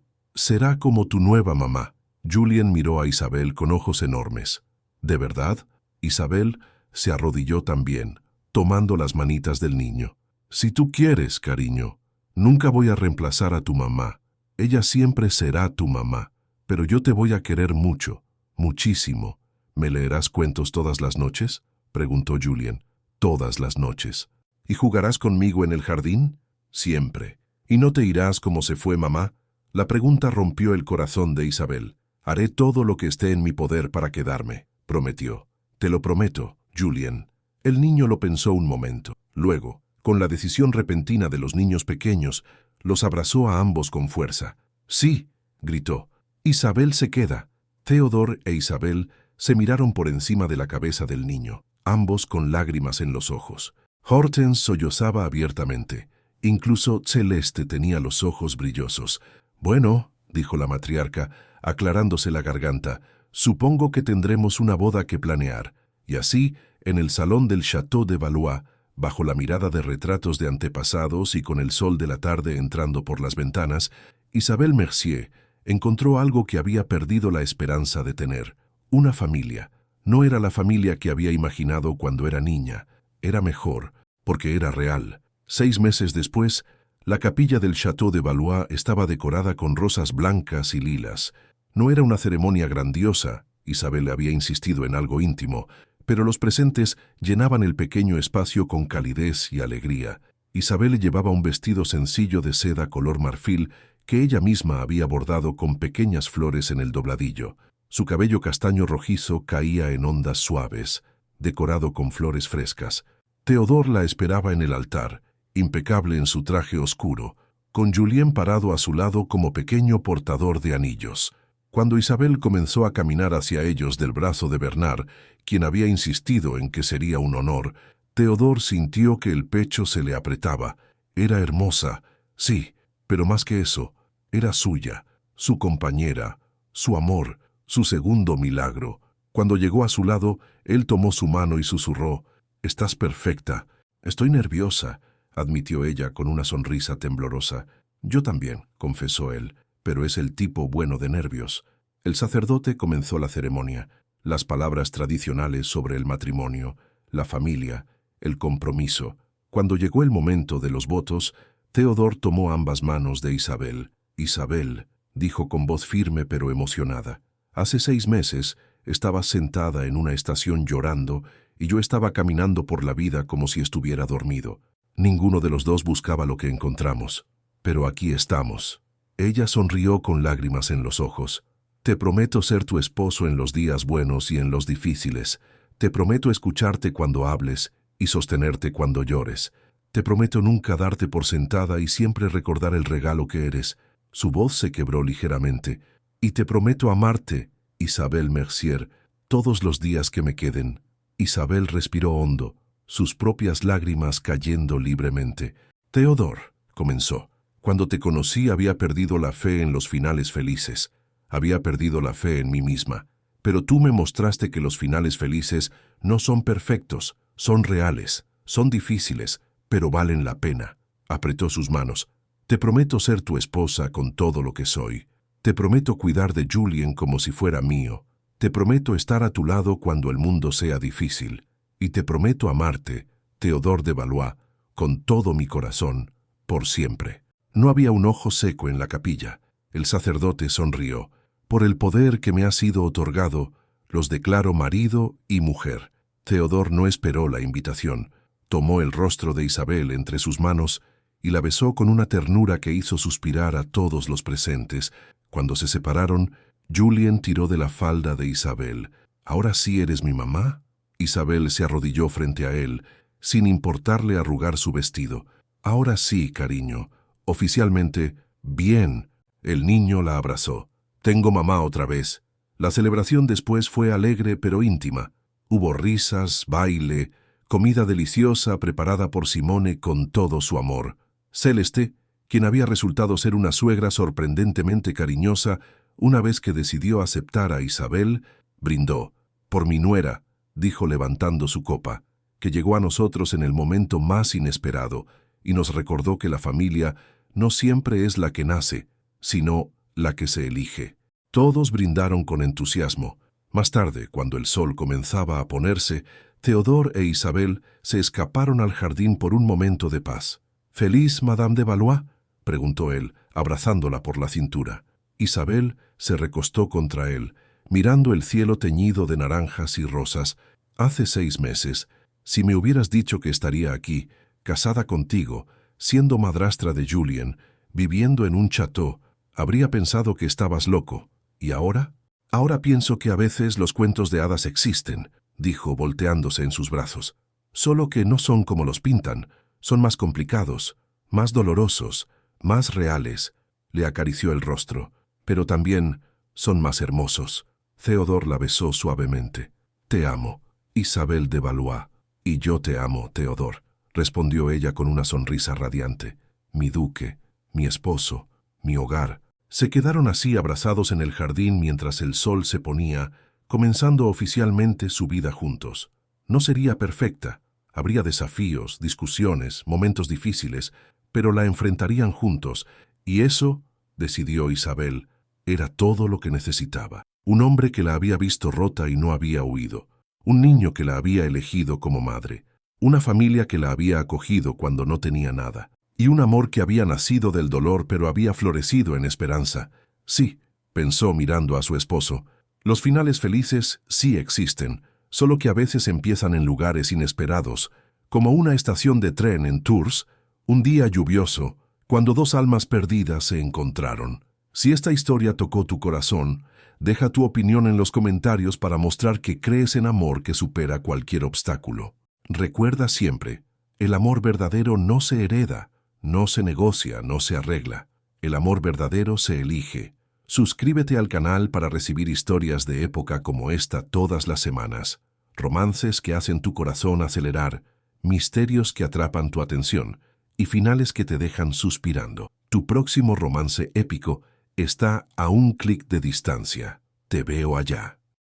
como tu nueva mamá». Julien miró a Isabel con ojos enormes. «¿De verdad?». Isabel se arrodilló también, tomando las manitas del niño. «Si tú quieres, cariño. Nunca voy a reemplazar a tu mamá. Ella siempre será tu mamá. Pero yo te voy a querer mucho, muchísimo». «¿Me leerás cuentos todas las noches?», preguntó Julien. «Todas las noches». «¿Y jugarás conmigo en el jardín?». «Siempre». «¿Y no te irás como se fue mamá?». La pregunta rompió el corazón de Isabel. «Haré todo lo que esté en mi poder para quedarme», prometió. «Te lo prometo, Julien». El niño lo pensó un momento. Luego, con la decisión repentina de los niños pequeños, los abrazó a ambos con fuerza. «Sí», gritó. «Isabel se queda». Theodore e Isabel se miraron por encima de la cabeza del niño, ambos con lágrimas en los ojos. Hortense sollozaba abiertamente. Incluso Celeste tenía los ojos brillosos. «Bueno», dijo la matriarca, aclarándose la garganta, «supongo que tendremos una boda que planear». Y así, en el salón del Château de Valois, bajo la mirada de retratos de antepasados y con el sol de la tarde entrando por las ventanas, Isabel Mercier encontró algo que había perdido la esperanza de tener. Una familia. No era la familia que había imaginado cuando era niña. Era mejor, porque era real. 6 meses después, la capilla del Château de Valois estaba decorada con rosas blancas y lilas. No era una ceremonia grandiosa, Isabel había insistido en algo íntimo, pero los presentes llenaban el pequeño espacio con calidez y alegría. Isabel llevaba un vestido sencillo de seda color marfil que ella misma había bordado con pequeñas flores en el dobladillo. Su cabello castaño rojizo caía en ondas suaves, decorado con flores frescas. Théodore la esperaba en el altar, impecable en su traje oscuro, con Julien parado a su lado como pequeño portador de anillos. Cuando Isabel comenzó a caminar hacia ellos del brazo de Bernard, quien había insistido en que sería un honor, Théodore sintió que el pecho se le apretaba. Era hermosa, sí, pero más que eso, era suya, su compañera, su amor, su segundo milagro. Cuando llegó a su lado, él tomó su mano y susurró: «Estás perfecta». «Estoy nerviosa», admitió ella con una sonrisa temblorosa. «Yo también», confesó él, «pero es el tipo bueno de nervios». El sacerdote comenzó la ceremonia, las palabras tradicionales sobre el matrimonio, la familia, el compromiso. Cuando llegó el momento de los votos, Théodore tomó ambas manos de Isabel. «Isabel», dijo con voz firme pero emocionada, «hace 6 meses estabas sentada en una estación llorando y yo estaba caminando por la vida como si estuviera dormido. Ninguno de los dos buscaba lo que encontramos, pero aquí estamos». Ella sonrió con lágrimas en los ojos. «Te prometo ser tu esposo en los días buenos y en los difíciles. Te prometo escucharte cuando hables y sostenerte cuando llores. Te prometo nunca darte por sentada y siempre recordar el regalo que eres». Su voz se quebró ligeramente. «Y te prometo amarte, Isabel Mercier, todos los días que me queden». Isabel respiró hondo, sus propias lágrimas cayendo libremente. «Théodore», comenzó, «cuando te conocí había perdido la fe en los finales felices. Había perdido la fe en mí misma. Pero tú me mostraste que los finales felices no son perfectos, son reales, son difíciles, pero valen la pena». Apretó sus manos. «Te prometo ser tu esposa con todo lo que soy. Te prometo cuidar de Julien como si fuera mío. Te prometo estar a tu lado cuando el mundo sea difícil. Y te prometo amarte, Théodore de Valois, con todo mi corazón, por siempre». No había un ojo seco en la capilla. El sacerdote sonrió. «Por el poder que me ha sido otorgado, los declaro marido y mujer». Théodore no esperó la invitación. Tomó el rostro de Isabel entre sus manos y la besó con una ternura que hizo suspirar a todos los presentes. Cuando se separaron, Julien tiró de la falda de Isabel. «¿Ahora sí eres mi mamá?». Isabel se arrodilló frente a él, sin importarle arrugar su vestido. «Ahora sí, cariño. Oficialmente, bien». El niño la abrazó. «Tengo mamá otra vez». La celebración después fue alegre pero íntima. Hubo risas, baile, comida deliciosa preparada por Simone con todo su amor. Celeste, quien había resultado ser una suegra sorprendentemente cariñosa, una vez que decidió aceptar a Isabel, brindó. «Por mi nuera», dijo levantando su copa, que llegó a nosotros en el momento más inesperado y nos recordó que la familia no siempre es la que nace, sino la que se elige. Todos brindaron con entusiasmo. Más tarde, cuando el sol comenzaba a ponerse, Théodore e Isabel se escaparon al jardín por un momento de paz. «¿Feliz, Madame de Valois?», preguntó él, abrazándola por la cintura. Isabel se recostó contra él, mirando el cielo teñido de naranjas y rosas. «Hace 6 meses, si me hubieras dicho que estaría aquí, casada contigo, siendo madrastra de Julien, viviendo en un château, habría pensado que estabas loco. ¿Y ahora?». «Ahora pienso que a veces los cuentos de hadas existen», dijo volteándose en sus brazos. «Solo que no son como los pintan, son más complicados, más dolorosos, más reales». Le acarició el rostro. «Pero también son más hermosos». Théodore la besó suavemente. «Te amo, Isabel de Valois». «Y yo te amo, Théodore», respondió ella con una sonrisa radiante. «Mi duque, mi esposo, mi hogar». Se quedaron así abrazados en el jardín mientras el sol se ponía, comenzando oficialmente su vida juntos. No sería perfecta. Habría desafíos, discusiones, momentos difíciles, pero la enfrentarían juntos, y eso, decidió Isabel, era todo lo que necesitaba. Un hombre que la había visto rota y no había huido. Un niño que la había elegido como madre. Una familia que la había acogido cuando no tenía nada. Y un amor que había nacido del dolor pero había florecido en esperanza. Sí, pensó mirando a su esposo, los finales felices sí existen, solo que a veces empiezan en lugares inesperados, como una estación de tren en Tours, un día lluvioso, cuando 2 almas perdidas se encontraron. Si esta historia tocó tu corazón, Deja tu opinión en los comentarios para mostrar que crees en amor que supera cualquier obstáculo. Recuerda siempre, el amor verdadero no se hereda, no se negocia, no se arregla. El amor verdadero se elige. Suscríbete al canal para recibir historias de época como esta todas las semanas. Romances que hacen tu corazón acelerar, misterios que atrapan tu atención y finales que te dejan suspirando. Tu próximo romance épico está a un clic de distancia. Te veo allá.